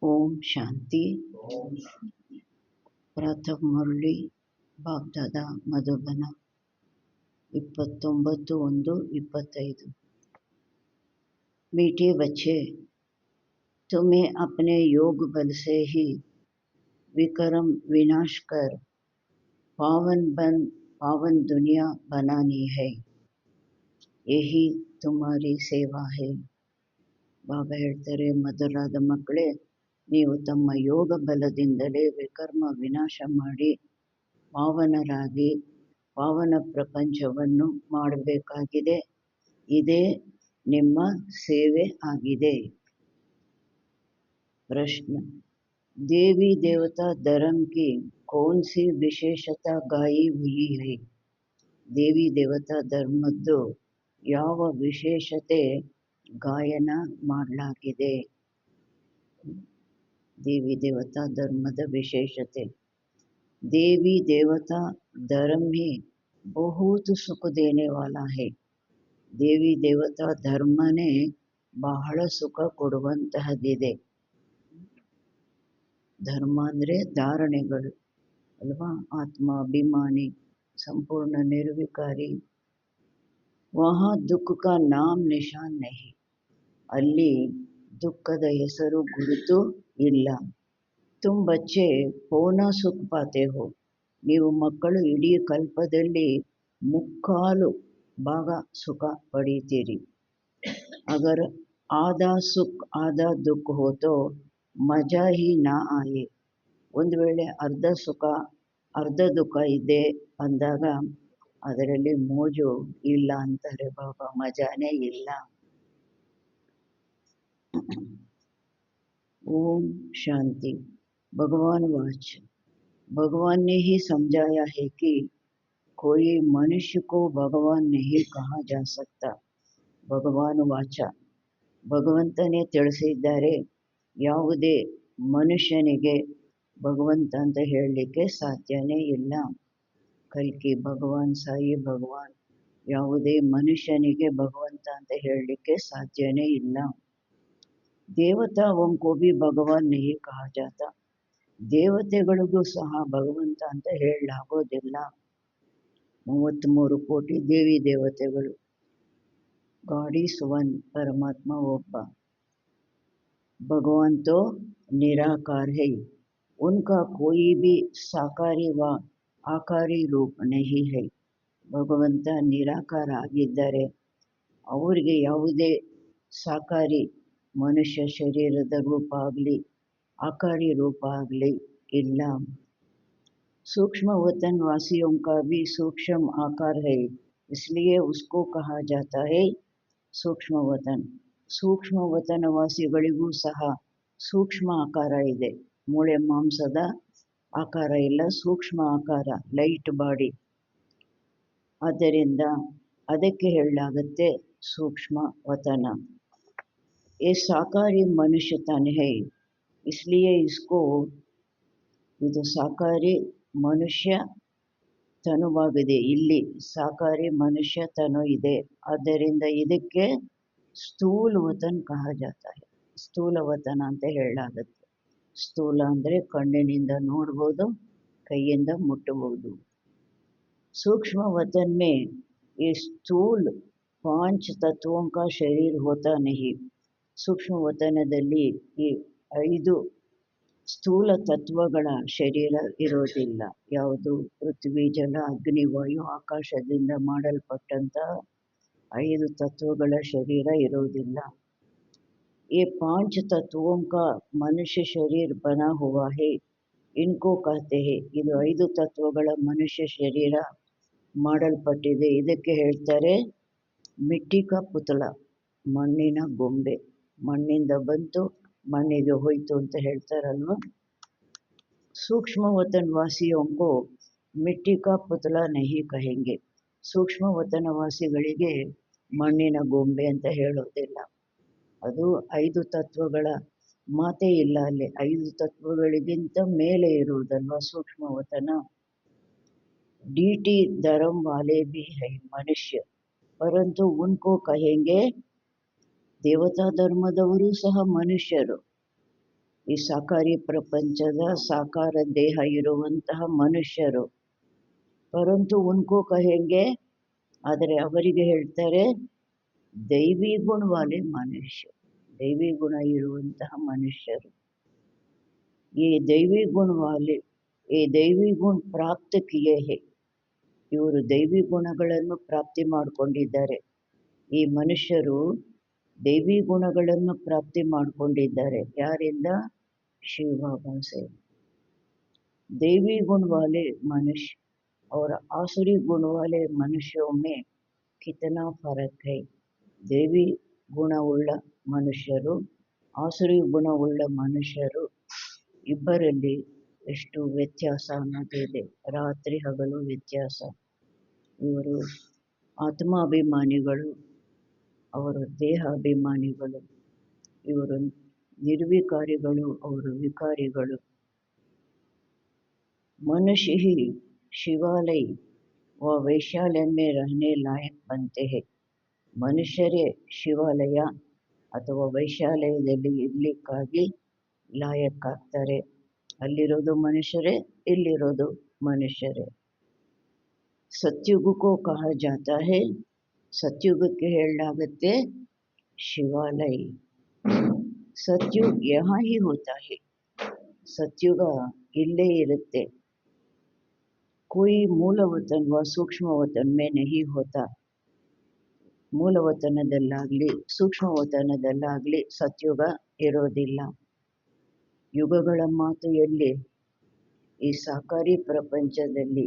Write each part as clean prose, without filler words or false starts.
ಓಂ ಶಾಂತಿ. ಪ್ರಥಮ ಮುರಳಿ ಬಾಗ್ದಾದ ಮಧುಬನ 29/1/25। मीठे बच्चे, तुम्हें अपने योग बल से ही विक्रम विनाश कर पावन दुनिया बनानी है। यही तुम्हारी ಸೇವಾ है। ಬಾಬಾ ಹೇಳ್ತಾರೆ, ಮಧುರಾದ ಮಕ್ಕಳೇ, ನೀವು ತಮ್ಮ ಯೋಗ ಬಲದಿಂದಲೇ ವಿಕರ್ಮ ವಿನಾಶ ಮಾಡಿ ಪಾವನರಾಗಿ ಪಾವನ ಪ್ರಪಂಚವನ್ನು ಮಾಡಬೇಕಾಗಿದೆ. ಇದೇ ನಿಮ್ಮ ಸೇವೆ ಆಗಿದೆ. ಪ್ರಶ್ನೆ: देवी देवता धर्म की कौन सी विशेषता गाई हुई है? देवी देवता ಧರ್ಮದ್ದು ಯಾವ ವಿಶೇಷತೆ ಗಾಯನ ಮಾಡಲಾಗಿದೆ? देवी देवता धर्मದ ವಿಶೇಷತೆ. देवी देवता धर्म ही बहुत सुख देने वाला है। देवी देवता ಧರ್ಮನೇ ಬಹಳ ಸುಖ ಕೊಡುವಂತಹದ್ದಿದೆ. ಧರ್ಮ ಅಂದರೆ ಧಾರಣೆಗಳು ಅಲ್ವಾ? ಆತ್ಮ ಅಭಿಮಾನಿ, ಸಂಪೂರ್ಣ ನಿರ್ವಿಕಾರಿ. ವಹಾ ದುಃಖ ಕಾ ನಾಮ್ ನಿಶಾನ್ ನಹಿ, ಅಲ್ಲಿ ದುಃಖದ ಹೆಸರು ಗುರುತು ಇಲ್ಲ. ತುಮ್ ಬಚ್ಚೆ ಪೌನಾ ಸುಖ ಪಾತೆ ಹೋ, ನೀವು ಮಕ್ಕಳು ಇಡೀ ಕಲ್ಪದಲ್ಲಿ ಮುಕ್ಕಾಲು ಭಾಗ ಸುಖ ಪಡೀತೀರಿ. ಅಗರ್ ಆಧಾ ಸುಖ ಆಧಾ ದುಃಖ ಹೋತೋ ಮಜಾ ಹಿ ನಾ ಆಯೆ, ಒಂದು ವೇಳೆ ಅರ್ಧ ಸುಖ ಅರ್ಧ ದುಃಖ ಇದೆ ಅಂದಾಗ ಅದರಲ್ಲಿ ಮೋಜು ಇಲ್ಲ ಅಂತಾರೆ ಬಾಬಾ, ಮಜಾನೇ ಇಲ್ಲ. ओम शांति। भगवान वाच, भगवान ने ही समझाया है कि कोई मनुष्य को भगवान नहीं कहा जा सकता। ಭಗವಾನ್ ವಾಚ, ಭಗವಂತನೇ ತಿಳಿಸಿದ್ದಾರೆ, ಯಾವುದೇ ಮನುಷ್ಯನಿಗೆ ಭಗವಂತ ಅಂತ ಹೇಳಲಿಕ್ಕೆ ಸಾಧ್ಯನೇ ಇಲ್ಲ. ಕಲ್ಕಿ ಭಗವಾನ್, ಸಾಯಿ ಭಗವಾನ್, ಯಾವುದೇ ಮನುಷ್ಯನಿಗೆ ಭಗವಂತ ಅಂತ ಹೇಳಲಿಕ್ಕೆ ಸಾಧ್ಯನೇ ಇಲ್ಲ. ದೇವತಾओं को भी भगवान नहीं कहा जाता, ದೇವತೆಗಳಿಗೂ ಸಹ ಭಗವಂತ ಅಂತ ಹೇಳಲಾಗೋದಿಲ್ಲ. 33 ಕೋಟಿ ದೇವಿ ದೇವತೆಗಳು, ಗಾಡ್ ಈಸ್ ಒನ್, ಪರಮಾತ್ಮ ಒಬ್ಬ. भगवान तो निराकार है, उनका कोई भी साकारी व आकारी रूप नहीं है. ಭಗವಂತ ನಿರಾಕಾರ ಆಗಿದ್ದಾರೆ, ಅವರಿಗೆ ಯಾವುದೇ ಸಾಕಾರಿ ಮನುಷ್ಯ ಶರೀರದ ರೂಪ ಆಗಲಿ ಆಕಾರಿ ರೂಪ ಆಗಲಿ ಇಲ್ಲ. सूक्ष्म वतन वासियों का भी सूक्ष्म आकार है, इसलिए उसको कहा जाता है सूक्ष्म वतन. ಸೂಕ್ಷ್ಮ ವತನ ವಾಸಿಗಳಿಗೂ ಸಹ ಸೂಕ್ಷ್ಮ ಆಕಾರ ಇದೆ, ಮೂಳೆ ಮಾಂಸದ ಆಕಾರ ಇಲ್ಲ, ಸೂಕ್ಷ್ಮ ಆಕಾರ, ಲೈಟ್ ಬಾಡಿ. ಆದ್ದರಿಂದ ಅದಕ್ಕೆ ಹೇಳಲಾಗುತ್ತೆ ಸೂಕ್ಷ್ಮ ವತನ. ये साकारी मनुष्य तन है, इसलिए इसको, ಇದು ಸಾಕಾರಿ ಮನುಷ್ಯ ತನುವಾಗಿದೆ. ಇಲ್ಲಿ ಸಾಕಾರಿ ಮನುಷ್ಯ ತನು ಇದೆ, ಆದ್ದರಿಂದ ಇದಕ್ಕೆ ಸ್ಥೂಲ ವತನ್ ಕಹ ಜಾತಾ ಹೈ, ಸ್ಥೂಲ ವತನ ಅಂತ ಹೇಳಲಾಗುತ್ತೆ. ಸ್ಥೂಲ ಅಂದರೆ ಕಣ್ಣಿನಿಂದ ನೋಡ್ಬೋದು, ಕೈಯಿಂದ ಮುಟ್ಟಬಹುದು. सूक्ष्म वतन में ये स्थूल 5 तत्वों का शरीर होता नहीं. ಸೂಕ್ಷ್ಮ ವತನದಲ್ಲಿ ಈ 5 ಸ್ಥೂಲ ತತ್ವಗಳ ಶರೀರ ಇರೋದಿಲ್ಲ. ಯಾವುದು? ಪೃಥ್ವಿ, ಜಲ, ಅಗ್ನಿ, ವಾಯು, ಆಕಾಶದಿಂದ ಮಾಡಲ್ಪಟ್ಟಂತಹ 5 ತತ್ವಗಳ ಶರೀರ ಇರೋದಿಲ್ಲ. ये 5 तत्वों का मनुष्य शरीर बना हुआ है, इनको कहते हैं. ಇದು 5 ತತ್ವಗಳ ಮನುಷ್ಯ ಶರೀರ ಮಾಡಲ್ಪಟ್ಟಿದೆ, ಇದಕ್ಕೆ ಹೇಳ್ತಾರೆ ಮಿಟ್ಟಿ ಕಾ ಪುತಲ, ಮಣ್ಣಿನ ಗೊಂಬೆ. ಮಣ್ಣಿಂದ ಬಂತು, ಮಣ್ಣಿಗೆ ಹೋಯ್ತು ಅಂತ ಹೇಳ್ತಾರಲ್ವ. ಸೂಕ್ಷ್ಮ ವತನ್ ವಾಸಿಯೋಂಕೋ ಮಿಟ್ಟಿ ಕಾ ಪುತಲ ನಹಿ ಕಹೆಂಗೆ, ಸೂಕ್ಷ್ಮ ವತನವಾಸಿಗಳಿಗೆ ಮಣ್ಣಿನ ಗೊಂಬೆ ಅಂತ ಹೇಳೋದಿಲ್ಲ. ಅದು 5 ತತ್ವಗಳ ಮಾತೇ ಇಲ್ಲ ಅಲ್ಲಿ. 5 ತತ್ವಗಳಿಗಿಂತ ಮೇಲೆ ಇರುವುದಲ್ವ ಸೂಕ್ಷ್ಮ ವತನ. डीटी धर्म वाले भी है मनुष्य, परंतु उनको कहेंगे ದೇವತಾ ಧರ್ಮದವರು ಸಹ ಮನುಷ್ಯರು. ಈ ಸಾಕಾರಿ ಪ್ರಪಂಚದ ಸಾಕಾರ ದೇಹ ಇರುವಂತಹ ಮನುಷ್ಯರು, ಪರಂತು ಉನ್ಕೋ ಕಹೆಂಗೆ, ಆದರೆ ಅವರಿಗೆ ಹೇಳ್ತಾರೆ ದೈವಿ ಗುಣವಾಲೆ ಮನುಷ್ಯ, ದೈವಿ ಗುಣ ಇರುವಂತಹ ಮನುಷ್ಯರು. ಈ ದೈವಿ ಗುಣವಾಲೆ, ಈ ದೈವಿ ಗುಣ ಪ್ರಾಪ್ತ ಕಿಯೇ ಹೇ, ಇವರು ದೈವಿ ಗುಣಗಳನ್ನು ಪ್ರಾಪ್ತಿ ಮಾಡಿಕೊಂಡಿದ್ದಾರೆ. ಈ ಮನುಷ್ಯರು ದೈವಿ ಗುಣಗಳನ್ನು ಪ್ರಾಪ್ತಿ ಮಾಡಿಕೊಂಡಿದ್ದಾರೆ. ಯಾರಿಂದ? ಶಿವಬಾಬಾ से। दैवी गुण वाले मनुष्य और आसुरी गुण वाले मनुष्यों में कितना फर्क है? ದೇವಿ ಗುಣವುಳ್ಳ ಮನುಷ್ಯರು, ಆಸುರಿ ಗುಣವುಳ್ಳ ಮನುಷ್ಯರು ಇಬ್ಬರಲ್ಲಿ ಎಷ್ಟು ವ್ಯತ್ಯಾಸ ಅನ್ನೋದಿದೆ. ರಾತ್ರಿ ಹಗಲು ವ್ಯತ್ಯಾಸ. ಇವರು ಆತ್ಮಾಭಿಮಾನಿಗಳು, ಅವರು ದೇಹ ಅಭಿಮಾನಿಗಳು. ಇವರು ನಿರ್ವಿಕಾರಿಗಳು, ಅವರು ವಿಕಾರಿಗಳು. मनुष्य ही शिवालय व वैशाल्य में रहने लायक बनते हैं. ಮನುಷ್ಯರೇ ಶಿವಾಲಯ ಅಥವಾ ವೈಶಾಲಯದಲ್ಲಿ ಇರಲಿಕ್ಕಾಗಿ ಲಾಯಕ್ಕಾಗ್ತಾರೆ. ಅಲ್ಲಿರೋದು ಮನುಷ್ಯರೇ, ಇಲ್ಲಿರೋದು ಮನುಷ್ಯರೇ. ಸತ್ಯುಗಕ್ಕೂ ಕಹ ಜಾತಾ ಹೇ, ಸತ್ಯುಗಕ್ಕೆ ಹೇಳಲಾಗುತ್ತೆ ಶಿವಾಲಯ. ಸತ್ಯುಗ ಯಹಾ ಹಿ ಹೋತಾ ಹೇ, ಸತ್ಯುಗ ಇಲ್ಲೇ ಇರುತ್ತೆ. कोई मूल वतन व सूक्ष्म वतन में नहीं होता. ಮೂಲವತನದಲ್ಲಾಗಲಿ ಸೂಕ್ಷ್ಮವತನದಲ್ಲಾಗಲಿ ಸತ್ಯುಗ ಇರೋದಿಲ್ಲ. ಯುಗಗಳ ಮಾತು ಎಲ್ಲಿ? ಈ ಸಾಕಾರಿ ಪ್ರಪಂಚದಲ್ಲಿ.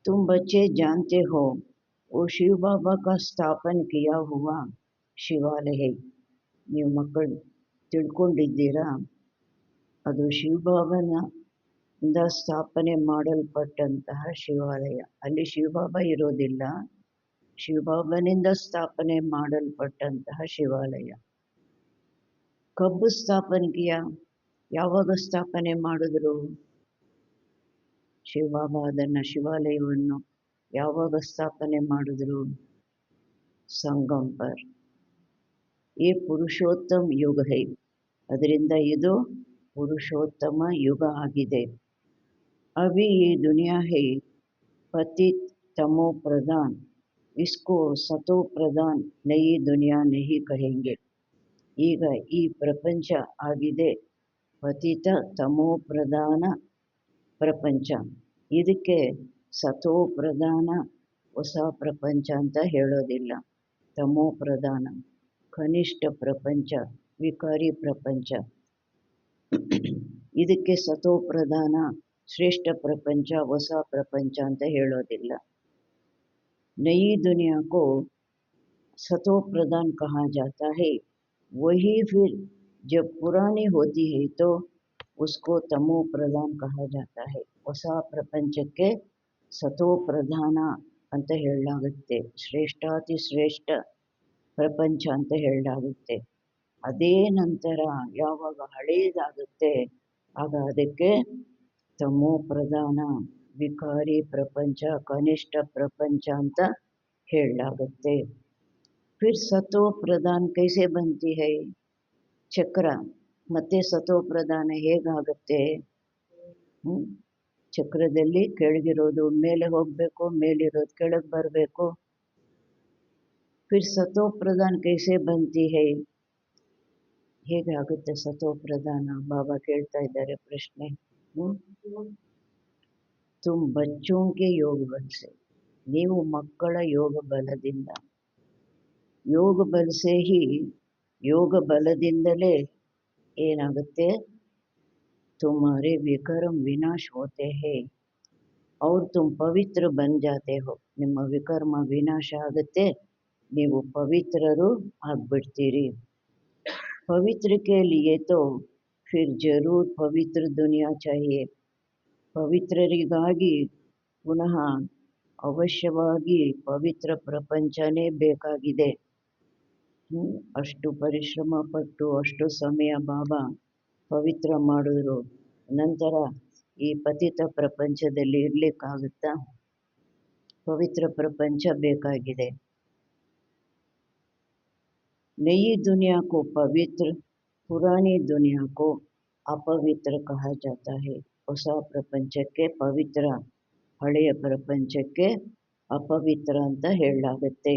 तुम बच्चे जानते हो वो शिव बाबा का स्थापन किया हुआ ಶಿವಾಲಯ. ನೀವು ಮಕ್ಕಳು ತಿಳ್ಕೊಂಡಿದ್ದೀರಾ, ಅದು ಶಿವಬಾಬನ ಸ್ಥಾಪನೆ ಮಾಡಲ್ಪಟ್ಟಂತಹ ಶಿವಾಲಯ. ಅಲ್ಲಿ ಶಿವಬಾಬಾ ಇರೋದಿಲ್ಲ, ಶಿವಬಾಬನಿಂದ ಸ್ಥಾಪನೆ ಮಾಡಲ್ಪಟ್ಟಂತಹ ಶಿವಾಲಯ. ಕಬ್ಬು ಸ್ಥಾಪನೆ ಕಿಯಾ, ಯಾವಾಗ ಸ್ಥಾಪನೆ ಮಾಡಿದ್ರು ಶಿವಬಾಬಾ ಅದನ್ನು, ಶಿವಾಲಯವನ್ನು ಯಾವಾಗ ಸ್ಥಾಪನೆ ಮಾಡಿದ್ರು? ಸಂಗಮ್ ಪರ್. ಈ ಪುರುಷೋತ್ತಮ ಯುಗ ಹೈ, ಅದರಿಂದ ಇದು ಪುರುಷೋತ್ತಮ ಯುಗ ಆಗಿದೆ. अभी ये दुनिया है पतित तमो प्रधान, इसको सतो प्रधान नई दुनिया नहीं कहेंगे. ಈಗ ಈ ಪ್ರಪಂಚ ಆಗಿದೆ ಪತಿತ ತಮೋ ಪ್ರಧಾನ ಪ್ರಪಂಚ. ಇದಕ್ಕೆ ಸತೋ ಪ್ರಧಾನ ಹೊಸ ಪ್ರಪಂಚ ಅಂತ ಹೇಳೋದಿಲ್ಲ. ತಮೋ ಪ್ರಧಾನ ಕನಿಷ್ಠ ಪ್ರಪಂಚ, ವಿಕಾರಿ ಪ್ರಪಂಚ. ಇದಕ್ಕೆ ಸತೋ ಪ್ರಧಾನ ಶ್ರೇಷ್ಠ ಪ್ರಪಂಚ, ಹೊಸ ಪ್ರಪಂಚ ಅಂತ ಹೇಳೋದಿಲ್ಲ. ನई दुनिया को सतो प्रधान कहा जाता है. वही फिर जब पुरानी होती है तो उसको तमो प्रधान कहा जाता है. ಹೊಸ ಪ್ರಪಂಚಕ್ಕೆ ಸತೋ ಪ್ರಧಾನ ಅಂತ ಹೇಳಲಾಗುತ್ತೆ, ಶ್ರೇಷ್ಠಾತಿ ಶ್ರೇಷ್ಠ ಪ್ರಪಂಚ ಅಂತ ಹೇಳಲಾಗುತ್ತೆ. ಅದೇ ನಂತರ ಯಾವಾಗ ಹಳೆಯದಾಗುತ್ತೆ ಆಗ ಅದಕ್ಕೆ ತಮೋ ಪ್ರಧಾನ, ವಿಕಾರಿ ಪ್ರಪಂಚ, ಕನಿಷ್ಠ ಪ್ರಪಂಚ ಅಂತ ಹೇಳಲಾಗುತ್ತೆ. ಫಿರ್ ಸತೋ ಪ್ರಧಾನ ಕೈಸೆ ಬಂತಿ ಹೈ? ಚಕ್ರ ಮತ್ತೆ ಸತೋ ಪ್ರಧಾನ ಹೇಗಾಗುತ್ತೆ? ಚಕ್ರದಲ್ಲಿ ಕೆಳಗಿರೋದು ಮೇಲೆ ಹೋಗಬೇಕು, ಮೇಲಿರೋದು ಕೆಳಗೆ ಬರಬೇಕು. ಫಿರ್ ಸತೋ ಪ್ರಧಾನ ಕೈಸೆ ಬಂತಿ ಹೈ? ಹೇಗಾಗುತ್ತೆ ಸತೋ ಪ್ರಧಾನ? ಬಾಬಾ ಕೇಳ್ತಾ ಇದ್ದಾರೆ ಪ್ರಶ್ನೆ. ತುಮ್ ಬಚ್ಚೋಂಗೆ ಯೋಗ ಬಲಸೆ, ನೀವು ಮಕ್ಕಳ ಯೋಗ ಬಲದಿಂದ, ಯೋಗ ಬಲಸೆ ಹಿ, ಯೋಗ ಬಲದಿಂದಲೇ ಏನಾಗುತ್ತೆ? तुम्हारे विकर्म विनाश होते हैं और तुम पवित्र बन जाते हो. ನಿಮ್ಮ ವಿಕರ್ಮ ವಿನಾಶ ಆಗುತ್ತೆ, ನೀವು ಪವಿತ್ರರು ಆಗ್ಬಿಡ್ತೀರಿ. पवित्र के लिए तो फिर जरूर पवित्र दुनिया चाहिए. ಪವಿತ್ರರಿಗಾಗಿ ಪುನಃ ಅವಶ್ಯವಾಗಿ ಪವಿತ್ರ ಪ್ರಪಂಚನೇ ಬೇಕಾಗಿದೆ. ಅಷ್ಟು ಪರಿಶ್ರಮ ಪಟ್ಟು ಅಷ್ಟು ಸಮಯ ಬಾಬಾ ಪವಿತ್ರ ಮಾಡಿದ್ರು. ನಂತರ ಈ ಪತಿತ ಪ್ರಪಂಚದಲ್ಲಿ ಇರಲಿಕ್ಕಾಗುತ್ತಾ? ಪವಿತ್ರ ಪ್ರಪಂಚ ಬೇಕಾಗಿದೆ. ನಯಿ ದುನಿಯಾ ಕೋ ಪವಿತ್ರ पुरानी दुनिया को अपवित्र कहा जाता है. ಹೊಸ ಪ್ರಪಂಚಕ್ಕೆ ಪವಿತ್ರ, ಹಳೆಯ ಪ್ರಪಂಚಕ್ಕೆ अपवित्र ಅಂತ ಹೇಳಲಾಗುತ್ತೆ.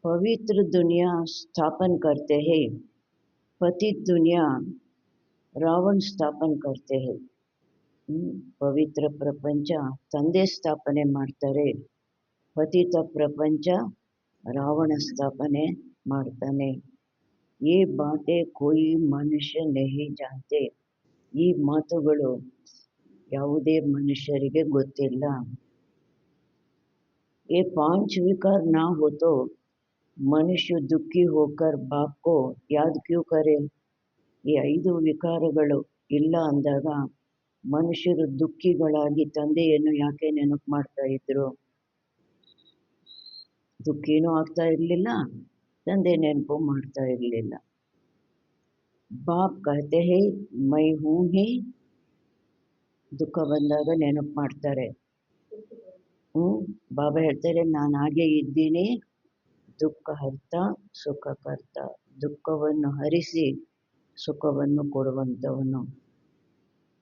पवित्र दुनिया स्थापन करते हैं, पतित दुनिया रावण स्थापन करते हैं. ಪವಿತ್ರ ಪ್ರಪಂಚ ತಂದೆ ಸ್ಥಾಪನೆ ಮಾಡ್ತಾರೆ, ಪತಿತ ಪ್ರಪಂಚ ರಾವಣ ಸ್ಥಾಪನೆ ಮಾಡ್ತಾನೆ. ये बातें कोई मनुष्य नहीं जानते. ಈ ಮಾತುಗಳು ಯಾವುದೇ ಮನುಷ್ಯರಿಗೆ ಗೊತ್ತಿಲ್ಲ. ये 5 विकार ना हो तो ಮನುಷ್ಯ ದುಃಖಿ ಹೋಕರ್ ಬಾಪ್ ಕೋ ಯಾದ್ ಕ್ಯೂ ಕರೆ. ಈ 5 ವಿಕಾರಗಳು ಇಲ್ಲ ಅಂದಾಗ ಮನುಷ್ಯರು ದುಃಖಿಗಳಾಗಿ ತಂದೆಯನ್ನು ಯಾಕೆ ನೆನಪು ಮಾಡ್ತಾ ಇದ್ರು? ದುಃಖಿನೂ ಆಗ್ತಾ ಇರಲಿಲ್ಲ, ತಂದೆ ನೆನಪು ಮಾಡ್ತಾ ಇರಲಿಲ್ಲ. ಬಾಪ್ ಕಹತೆ ಹೇ ಮೈ ಹೂ ಹೇ, ದುಃಖ ಬಂದಾಗ ನೆನಪು ಮಾಡ್ತಾರೆ. ಬಾಬಾ ಹೇಳ್ತಾರೆ, ನಾನು ಹಾಗೆ ಇದ್ದೀನಿ, ದುಃಖ ಹರ್ತ ಸುಖ ಕರ್ತ, ದುಃಖವನ್ನು ಹರಿಸಿ ಸುಖವನ್ನು ಕೊಡುವಂಥವನು.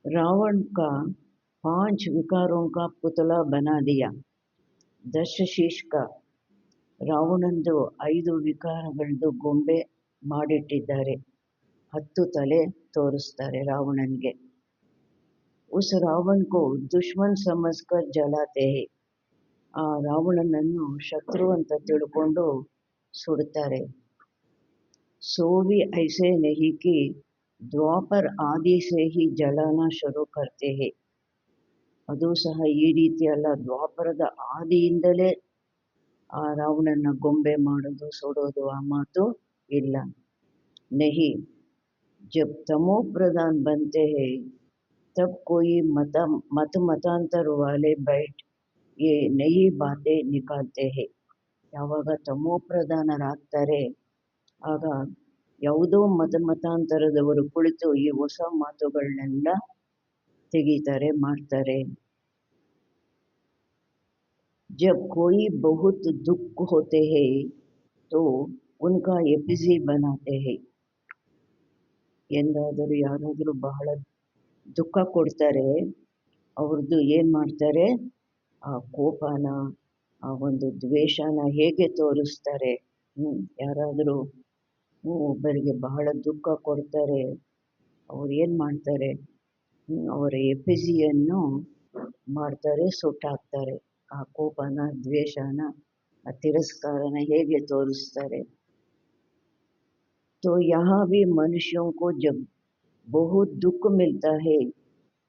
रावण का 5 विकारों का पुतला बना दिया. दशशीष का ರಾವಣಂದು 5 ವಿಕಾರಗಳದ್ದು ಗೊಂಬೆ ಮಾಡಿಟ್ಟಿದ್ದಾರೆ. 10 ತಲೆ ತೋರಿಸ್ತಾರೆ ರಾವಣನಿಗೆ. ಉಸ್ ರಾವಣ ಕೋ ದುಶ್ಮನ್ ಸಮಜ್ಕರ್ ಜಲಾತೆ ಹೇ. ಆ ರಾವಣನನ್ನು ಶತ್ರು ಅಂತ ತಿಳ್ಕೊಂಡು ಸುಡ್ತಾರೆ. ಸೋವಿ ಐಸೆ ನಹಿ ಕಿ ದ್ವಾಪರ್ ಆದಿ ಸೇ ಹಿ ಜಲಾನ ಶುರು ಕರ್ತೆ ಹೇ. ಅದು ಸಹ ಈ ರೀತಿ ಅಲ್ಲ, ದ್ವಾಪರದ ಆದಿಯಿಂದಲೇ ಆ ರಾವಣನ ಗೊಂಬೆ ಮಾಡೋದು ಸುಡೋದು ಆ ಮಾತು ಇಲ್ಲ. ನಹಿ ಜಬ್ ತಮೋ ಪ್ರಧಾನ್ ಬಂತೆ ಹೇ ತಬ್ ಕೋಯಿ ಮತಾಂತರ ವಾಲೆ ಬೈಟ್ ಯೇ ನಯಿ ಬಾತೆ ನಿಕಾಲ್ತೆ ಹೇ. ಯಾವಾಗ ತಮೋ ಪ್ರಧಾನರಾಗ್ತಾರೆ ಆಗ ಯಾವುದೋ ಮತಾಂತರದವರು ಕುಳಿತು ಈ ಹೊಸ ಮಾತುಗಳನ್ನೆಲ್ಲ ತೆಗೀತಾರೆ, ಮಾಡ್ತಾರೆ. जब कोई बहुत दुख होते हैं तो उनका एपिसी बनाते हैं. ಎಂದಾದರೂ ಯಾರಾದರೂ ಬಹಳ ದುಃಖ ಕೊಡ್ತಾರೆ, ಅವ್ರದ್ದು ಏನು ಮಾಡ್ತಾರೆ, ಆ ಕೋಪನ, ಆ ಒಂದು ದ್ವೇಷನ ಹೇಗೆ ತೋರಿಸ್ತಾರೆ. ಯಾರಾದರೂ ಒಬ್ಬರಿಗೆ ಬಹಳ ದುಃಖ ಕೊಡ್ತಾರೆ, ಅವ್ರು ಏನು ಮಾಡ್ತಾರೆ, ಅವರ ಎಪಿಸಿಯನ್ನು ಮಾಡ್ತಾರೆ, ಸುಟ್ಟಾಕ್ತಾರೆ. ಆ ಕೋಪನ, ದ್ವೇಷನ, ಆ ತಿರಸ್ಕಾರನ ಹೇಗೆ ತೋರಿಸ್ತಾರೆ. तो यहाँ भी मनुष्यों को जब बहुत दुख मिलता है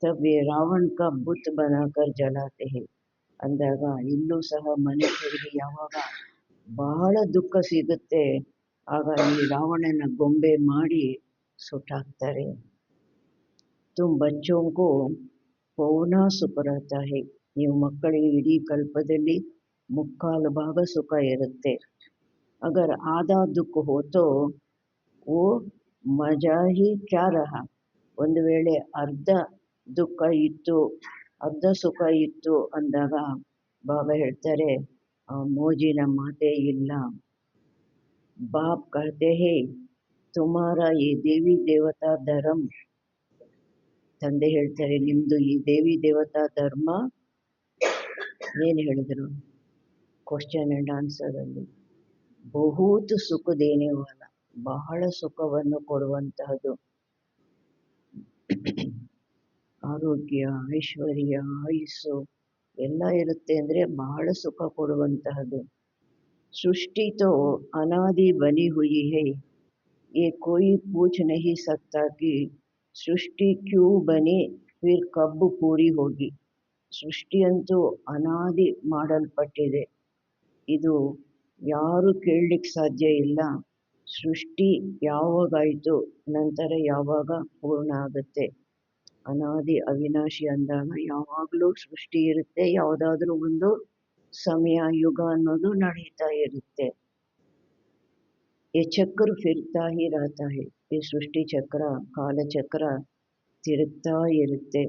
तब वे रावण का बुत बनाकर जलाते हैं. ಅಂದಾಗ ಇಲ್ಲೂ ಸಹ ಮನುಷ್ಯರಿಗೆ ಯಾವಾಗ ಬಹಳ ದುಃಖ ಸಿಗುತ್ತೆ ಆಗ ಈ ರಾವಣನ ಗೊಂಬೆ ಮಾಡಿ ಸುಟ್ಟಾಕ್ತಾರೆ. ತುಮ್ ಬಚ್ಚೋಂ ಕೋ ಪೌನಾ ಸುಖ रहता है. ನೀವು ಮಕ್ಕಳಿಗೆ ಇಡೀ ಕಲ್ಪದಲ್ಲಿ ಮುಕ್ಕಾಲು ಭಾಗ ಸುಖ ಇರುತ್ತೆ. ಅಗರ್ ಆಧಾ ದುಃಖ ಹೋತೋ ಓ ಮಜಾ ಹಿ ಕ್ಯಾ ರಹ. ಒಂದು ವೇಳೆ ಅರ್ಧ ದುಃಖ ಇತ್ತು, ಅರ್ಧ ಸುಖ ಇತ್ತು ಅಂದಾಗ ಬಾಬಾ ಹೇಳ್ತಾರೆ, ಆ ಮೋಜಿನ ಮಾತೇ ಇಲ್ಲ. ಬಾಪ್ ಕಹತೆ ಹೇ ತುಮಾರ ಈ ದೇವಿ ದೇವತಾ ಧರ್ಮ. ತಂದೆ ಹೇಳ್ತಾರೆ, ನಿಮ್ಮದು ಈ ದೇವಿ ದೇವತಾ ಧರ್ಮ ಏನು ಹೇಳಿದರು ಕ್ವಶನ್ ಆ್ಯಂಡ್ ಆನ್ಸರಲ್ಲಿ, ಬಹುತ್ ಸುಖ ದೇನೆವಾಲ, ಬಹಳ ಸುಖವನ್ನು ಕೊಡುವಂತಹದ್ದು. ಆರೋಗ್ಯ, ಐಶ್ವರ್ಯ, ಆಯುಸ್ಸು ಎಲ್ಲ ಇರುತ್ತೆ ಅಂದರೆ ಬಹಳ ಸುಖ ಕೊಡುವಂತಹದ್ದು. ಸೃಷ್ಟಿ ತೋ ಅನಾದಿ ಬನಿ ಹುಯಿ ಹೈ, ये कोई पूछ नहीं सकता कि सृष्टि क्यों बनी फिर कब पूरी होगी. ಸೃಷ್ಟಿಯಂತೂ ಅನಾದಿ ಮಾಡಲ್ಪಟ್ಟಿದೆ, ಇದು ಯಾರು ಕೇಳಲಿಕ್ಕೆ ಸಾಧ್ಯ ಇಲ್ಲ. ಸೃಷ್ಟಿ ಯಾವಾಗಾಯಿತು, ನಂತರ ಯಾವಾಗ ಪೂರ್ಣ ಆಗುತ್ತೆ. ಅನಾದಿ ಅವಿನಾಶಿ ಅಂದಾಗ ಯಾವಾಗಲೂ ಸೃಷ್ಟಿ ಇರುತ್ತೆ, ಯಾವುದಾದ್ರೂ ಒಂದು ಸಮಯ, ಯುಗ ಅನ್ನೋದು ನಡೀತಾ ಇರುತ್ತೆ. ये चक्र फिरता ही रहता है. ಈ ಸೃಷ್ಟಿ ಚಕ್ರ, ಕಾಲಚಕ್ರ ತಿರುಗ್ತಾ ಇರುತ್ತೆ.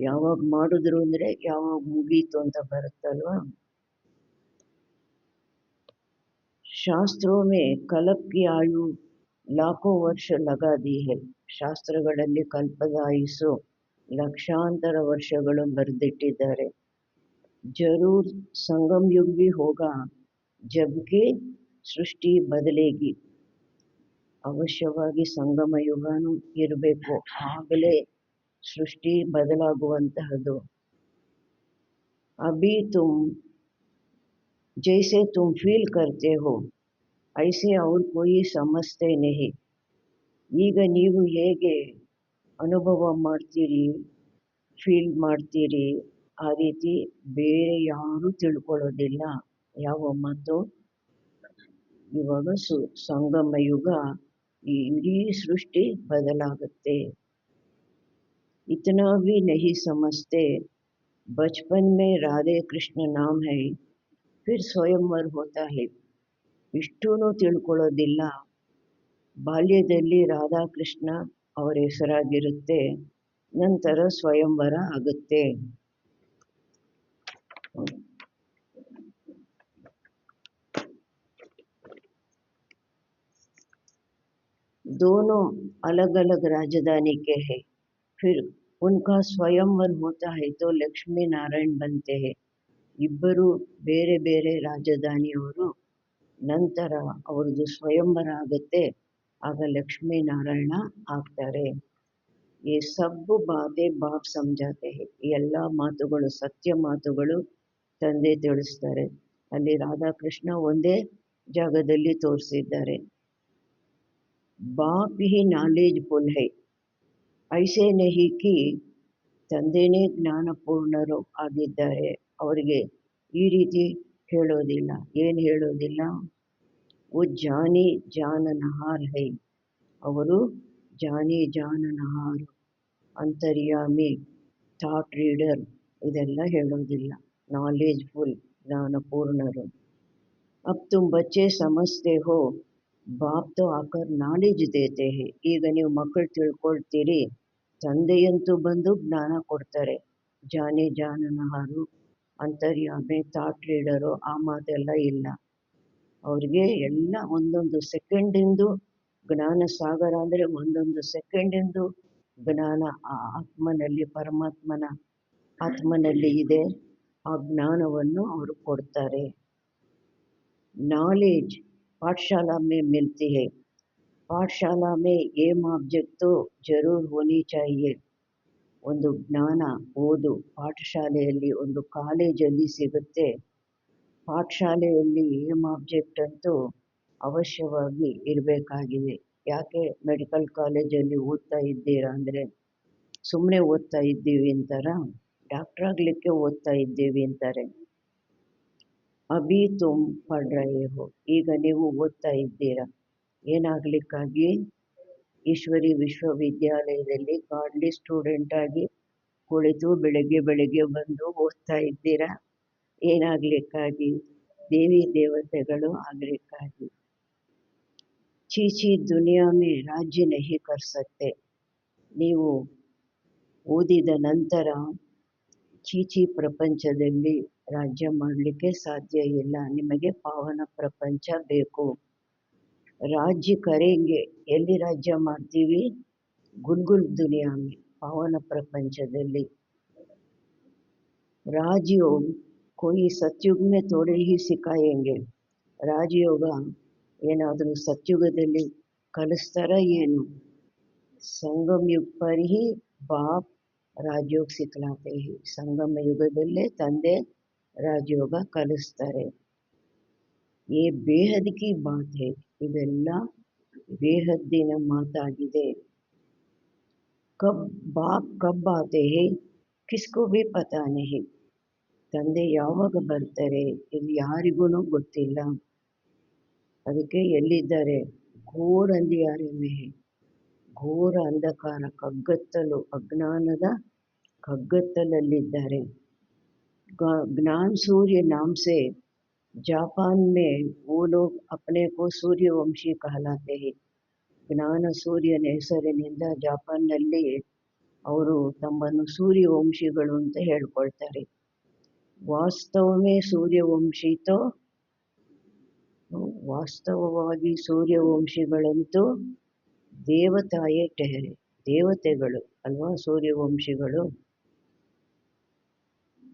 ಯಾವಾಗ ಮಾಡಿದ್ರು ಅಂದರೆ ಯಾವಾಗ ಮುಗೀತು ಅಂತ ಬರುತ್ತಲ್ವಾ. ಶಾಸ್ತ್ರೋं में कल्प की आयु लाखों वर्ष लगा दी है. ಶಾಸ್ತ್ರಗಳಲ್ಲಿ ಕಲ್ಪದಾಯುಸ್ಸು ಲಕ್ಷಾಂತರ ವರ್ಷಗಳು ಬರೆದಿಟ್ಟಿದ್ದಾರೆ. जरूर संगम युग भी होगा जबकि सृष्टि बदलेगी. ಅವಶ್ಯವಾಗಿ ಸಂಗಮ ಯುಗನೂ ಇರಬೇಕು, ಆಗಲೇ ಸೃಷ್ಟಿ ಬದಲಾಗುವಂತಹದ್ದು. अभी तुम जैसे तुम फील करते हो ऐसे और कोई समझते नहीं. ಈಗ ನೀವು ಹೇಗೆ ಅನುಭವ ಮಾಡ್ತೀರಿ, ಫೀಲ್ ಮಾಡ್ತೀರಿ, ಆ ರೀತಿ ಬೇರೆ ಯಾರೂ ತಿಳ್ಕೊಳ್ಳೋದಿಲ್ಲ. ಯಾವ ಮಾತು? ಇವಾಗ ಸಂಗಮ ಯುಗ, ಈ ಇಡೀ ಸೃಷ್ಟಿ ಬದಲಾಗುತ್ತೆ. इतना भी नहीं समझते. बचपन में राधे कृष्ण नाम है फिर स्वयंवर होता है. ಇಷ್ಟೂನು ತಿಳ್ಕೊಳ್ಳೋದಿಲ್ಲ. ಬಾಲ್ಯದಲ್ಲಿ ರಾಧಾಕೃಷ್ಣ ಅವರ ಹೆಸರಾಗಿರುತ್ತೆ, ನಂತರ ಸ್ವಯಂವರ ಆಗುತ್ತೆ. दोनों अलग अलग राजधानी के हैं, फिर उनका स्वयंवर होता है तो लक्ष्मी नारायण बनते हैं. ಇಬ್ಬರು ಬೇರೆ ಬೇರೆ ರಾಜಧಾನಿಯವರು, ನಂತರ ಅವ್ರದ್ದು ಸ್ವಯಂವರ ಆಗುತ್ತೆ, ಆಗ ಲಕ್ಷ್ಮೀ ನಾರಾಯಣ ಆಗ್ತಾರೆ. ಈ ಸಬ್ಬು ಬಾತೆ ಬಾಪ್ ಸಮಜಾತೆ ಹೇ. ಈ ಎಲ್ಲ ಮಾತುಗಳು ಸತ್ಯ ಮಾತುಗಳು ತಂದೆ ತಿಳಿಸ್ತಾರೆ. ಅಲ್ಲಿ ರಾಧಾಕೃಷ್ಣ ಒಂದೇ ಜಾಗದಲ್ಲಿ ತೋರಿಸಿದ್ದಾರೆ. बाप ही नालेजफुल है, ऐसे नहीं कि ತಂದೆನೇ ಜ್ಞಾನಪೂರ್ಣರು ಆಗಿದ್ದಾರೆ. ಅವರಿಗೆ ಈ ರೀತಿ ಹೇಳೋದಿಲ್ಲ. ಏನು ಹೇಳೋದಿಲ್ಲ? वो जानी जाननहार है. ಅವರು ಜಾನಿ ಜಾನನಹಾರ್, ಅಂತರ್ಯಾಮಿ, ಥಾಟ್ ರೀಡರ್, ಇದೆಲ್ಲ ಹೇಳೋದಿಲ್ಲ. ನಾಲೆಜ್ಫುಲ್, ಜ್ಞಾನಪೂರ್ಣರು. अब तुम बच्चे समझते हो, बाप तो आकर नालेज देते हैं. ಈಗ ನೀವು ಮಕ್ಕಳು ತಿಳ್ಕೊಳ್ತೀರಿ, ತಂದೆಯಂತೂ ಬಂದು ಜ್ಞಾನ ಕೊಡ್ತಾರೆ. ಜಾನಿ ಜಾನನಹಾರು, ಅಂತರ್ಯಾಮಿ, ಥಾಟ್ ರೀಡರು, ಆ ಮಾತೆಲ್ಲ ಇಲ್ಲ. ಅವ್ರಿಗೆ ಎಲ್ಲ ಒಂದೊಂದು ಸೆಕೆಂಡಿಂದು ಜ್ಞಾನ ಸಾಗರ ಅಂದರೆ ಒಂದೊಂದು ಸೆಕೆಂಡಿಂದು ಜ್ಞಾನ ಆ ಆತ್ಮನಲ್ಲಿ, ಪರಮಾತ್ಮನ ಆತ್ಮನಲ್ಲಿ ಇದೆ. ಆ ಜ್ಞಾನವನ್ನು ಅವರು ಕೊಡ್ತಾರೆ. नॉलेज पाठशाला में मिलती है. पाठशाला में एम ऑब्जेक्ट तो जरूर होनी चाहिए. ಒಂದು ಜ್ಞಾನ ಓದು ಪಾಠಶಾಲೆಯಲ್ಲಿ, ಒಂದು ಕಾಲೇಜಲ್ಲಿ ಸಿಗುತ್ತೆ. ಪಾಠಶಾಲೆಯಲ್ಲಿ ಏಮ್ ಆಬ್ಜೆಕ್ಟ್ ಅಂತೂ ಅವಶ್ಯವಾಗಿ ಇರಬೇಕಾಗಿದೆ. ಯಾಕೆ ಮೆಡಿಕಲ್ ಕಾಲೇಜಲ್ಲಿ ಓದ್ತಾ ಇದ್ದೀರಾ ಅಂದರೆ ಸುಮ್ಮನೆ ಓದ್ತಾ ಇದ್ದೀವಿ ಅಂತಾರ, ಡಾಕ್ಟರ್ ಆಗಲಿಕ್ಕೆ ಓದ್ತಾ ಇದ್ದೀವಿ ಅಂತಾರೆ. ಅಭಿ ತುಮ್ ಪढ़ रहे हो, ಈಗ ನೀವು ಓದ್ತಾ ಇದ್ದೀರಾ ಏನಾಗಲಿಕ್ಕಾಗಿ? ಈಶ್ವರಿ ವಿಶ್ವವಿದ್ಯಾಲಯದಲ್ಲಿ ಗಾಡ್ಲಿ ಸ್ಟೂಡೆಂಟ್ ಆಗಿ ಕುಳಿತು ಬೆಳಗ್ಗೆ ಬಂದು ಓದ್ತಾ ಇದ್ದೀರಾ. ಏನಾಗಲಿಕ್ಕಾಗಿ? ದೇವಿ ದೇವತೆಗಳು ಆಗಲಿಕ್ಕಾಗಿ. ಚೀಚಿ ದುನಿಯಾ ಮೇ ರಾಜ್ಯ ನಹಿ ಕರ್ ಸಕ್ತೆ. ನೀವು ಓದಿದ ನಂತರ ಚೀಚಿ ಪ್ರಪಂಚದಲ್ಲಿ ರಾಜ್ಯ ಮಾಡಲಿಕ್ಕೆ ಸಾಧ್ಯ ಇಲ್ಲ. ನಿಮಗೆ ಪಾವನ ಪ್ರಪಂಚ ಬೇಕು. ರಾಜ್ಯ ಕರೆಂಗೆ, ಎಲ್ಲಿ ರಾಜ್ಯ ಮಾಡ್ತೀವಿ? ಗುಲ್ಗುಲ್ ದುನಿಯಾ ಮೇ, ಪಾವನ ಪ್ರಪಂಚದಲ್ಲಿ. ರಾಜಯೋಗ कोई सतयुग में थोड़े ही सिखाएंगे. ರಾಜಯೋಗ ಏನಾದರೂ ಸತ್ಯುಗದಲ್ಲಿ ಕಲಿಸ್ತಾರ ಏನು? ಸಂಗಮ ಯುಗ ಪರ್ ಹಿ ಬಾಪ್ ರಾಜಯೋಗ ಸಿಕ್ಲಾತೆ ಹಿ. ಸಂಗಮ ಯುಗದಲ್ಲೇ ತಂದೆ ರಾಜಯೋಗ ಕಲಿಸ್ತಾರೆ. ये बेहद की बात है. ಇದೆಲ್ಲ ಬೇಹದ್ದಿನ ಮಾತಾಗಿದೆ. ಕಬ್ ಆತೆ ಹೇ ಕಿಸ್ಕೋ ಭಿ ಪತಾ ನಹಿ. ತಂದೆ ಯಾವಾಗ ಬರ್ತಾರೆ ಇದು ಯಾರಿಗೂ ಗೊತ್ತಿಲ್ಲ. ಅದಕ್ಕೆ ಎಲ್ಲಿದ್ದಾರೆ? ಘೋರ ಅಂಧಿಯಾರೆ ಮೇ, ಘೋರ ಅಂಧಕಾರ, ಕಗ್ಗತ್ತಲು, ಅಜ್ಞಾನದ ಕಗ್ಗತ್ತಲಲ್ಲಿದ್ದಾರೆ. ज्ञान सूर्य नाम से जापान में वो लोग अपने को सूर्यವಂಶಿ कहलाते हैं. ಜ್ಞಾನ ಸೂರ್ಯನ ಹೆಸರಿನಿಂದ ಜಾಪಾನ್ನಲ್ಲಿ ಅವರು ತಮ್ಮನ್ನು ಸೂರ್ಯವಂಶಿಗಳು ಅಂತ ಹೇಳ್ಕೊಳ್ತಾರೆ. ವಾಸ್ತವವೇ ಸೂರ್ಯವಂಶಿ ವಾಸ್ತವವಾಗಿ ಸೂರ್ಯವಂಶಿಗಳಂತೂ ದೇವತಾಯೇ ಟೆಹರೆ, ದೇವತೆಗಳು ಅಲ್ವಾ ಸೂರ್ಯವಂಶಿಗಳು.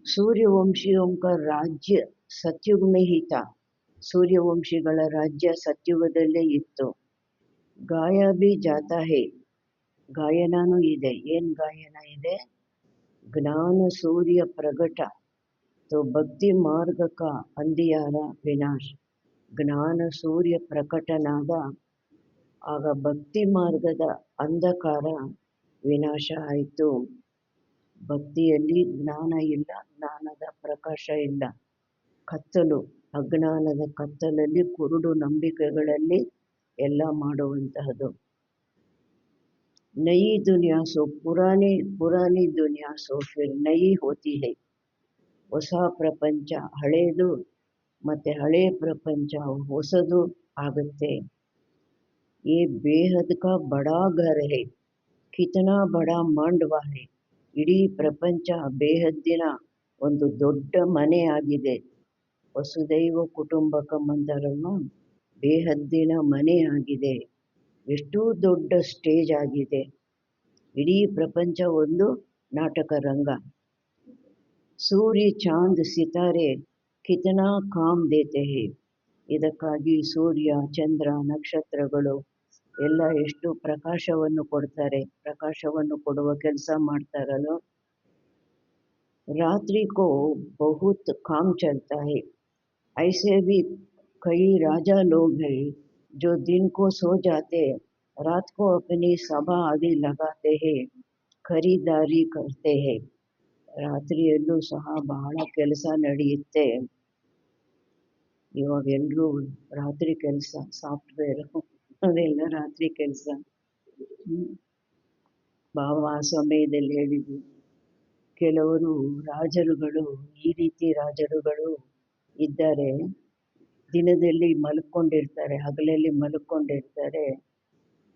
सूर्यवंशियों का राज्य सत्युग में ही था. सूर्यವಂಶಿಗಳ ರಾಜ್ಯ ಸತ್ಯುಗದಲ್ಲೇ ಇತ್ತು. ಗಾಯ भी जाता है, ಗಾಯನನೂ ಇದೆ. ಏನು ಗಾಯನ ಇದೆ? ಜ್ಞಾನ ಸೂರ್ಯ ಪ್ರಗಟ तो ಭಕ್ತಿ ಮಾರ್ಗ का ಅಂಧಿಯಾರ ವಿನಾಶ. ಜ್ಞಾನ ಸೂರ್ಯ ಪ್ರಕಟನಾದ ಆಗ ಭಕ್ತಿ ಮಾರ್ಗದ ಅಂಧಕಾರ ವಿನಾಶ ಆಯಿತು. ಭಕ್ತಿಯಲ್ಲಿ ಜ್ಞಾನ ಇಲ್ಲ, ಜ್ಞಾನದ ಪ್ರಕಾಶ ಇಲ್ಲ. ಕತ್ತಲು, ಅಜ್ಞಾನದ ಕತ್ತಲಲ್ಲಿ, ಕುರುಡು ನಂಬಿಕೆಗಳಲ್ಲಿ ಎಲ್ಲ ಮಾಡುವಂತಹದ್ದು. ನಯಿ ದುನಿಯಾ ಸೋ ಪುರಾನಿ ದುನಿಯಾ ಸೋ ಫಿರ್ ನಯಿ ಹೋತಿ ಹೈ. ಹೊಸ ಪ್ರಪಂಚ ಹಳೇದು, ಮತ್ತೆ ಹಳೇ ಪ್ರಪಂಚ ಹೊಸದು ಆಗುತ್ತೆ. ये बेहद का बड़ा घर है, कितना बड़ा मांडवा है. ಇಡೀ ಪ್ರಪಂಚ ಬೇಹದ್ದಿನ ಒಂದು ದೊಡ್ಡ ಮನೆ ಆಗಿದೆ. ವಸುದೈವ ಕುಟುಂಬಕಂ ಅಂತಾರಲ್ವ, ಬೇಹದ್ದಿನ ಮನೆ ಆಗಿದೆ. ಎಷ್ಟು ದೊಡ್ಡ ಸ್ಟೇಜ್ ಆಗಿದೆ. ಇಡೀ ಪ್ರಪಂಚ ಒಂದು ನಾಟಕ ರಂಗ. ಸೂರ್ಯ ಚಾಂದ್ ಸಿತಾರೆ ಕಿತನಾ ಕಾಮ್ ದೇತೆ ಹೇ. ಇದಕ್ಕಾಗಿ ಸೂರ್ಯ ಚಂದ್ರ ನಕ್ಷತ್ರಗಳು ಎಲ್ಲ ಎಷ್ಟು ಪ್ರಕಾಶವನ್ನು ಕೊಡ್ತಾರೆ, ಪ್ರಕಾಶವನ್ನು ಕೊಡುವ ಕೆಲಸ ಮಾಡ್ತಾರಲ್ಲ. रात्रि को बहुत काम चलता है. ऐसे भी कई राजा लोग हैं जो दिन को सो जाते, रात को अपनी सभा आदि लगाते हैं, ಖರೀದಾರಿ करते हैं. ರಾತ್ರಿಯಲ್ಲೂ ಸಹ ಬಹಳ ಕೆಲಸ ನಡೆಯುತ್ತೆ. ಇವಾಗ ಎಲ್ಲರೂ ರಾತ್ರಿ ಕೆಲಸ, ಸಾಫ್ಟ್ವೇರ್ ಅದೆಲ್ಲ ರಾತ್ರಿ ಕೆಲಸ. ಬಾಬಾ ಆ ಸಮಯದಲ್ಲಿ ಹೇಳಿದ್ರು, ಕೆಲವರು ರಾಜರುಗಳು, ಈ ರೀತಿ ರಾಜರುಗಳು ಇದ್ದಾರೆ, ದಿನದಲ್ಲಿ ಮಲ್ಕೊಂಡಿರ್ತಾರೆ, ಹಗಲಲ್ಲಿ ಮಲ್ಕೊಂಡಿರ್ತಾರೆ,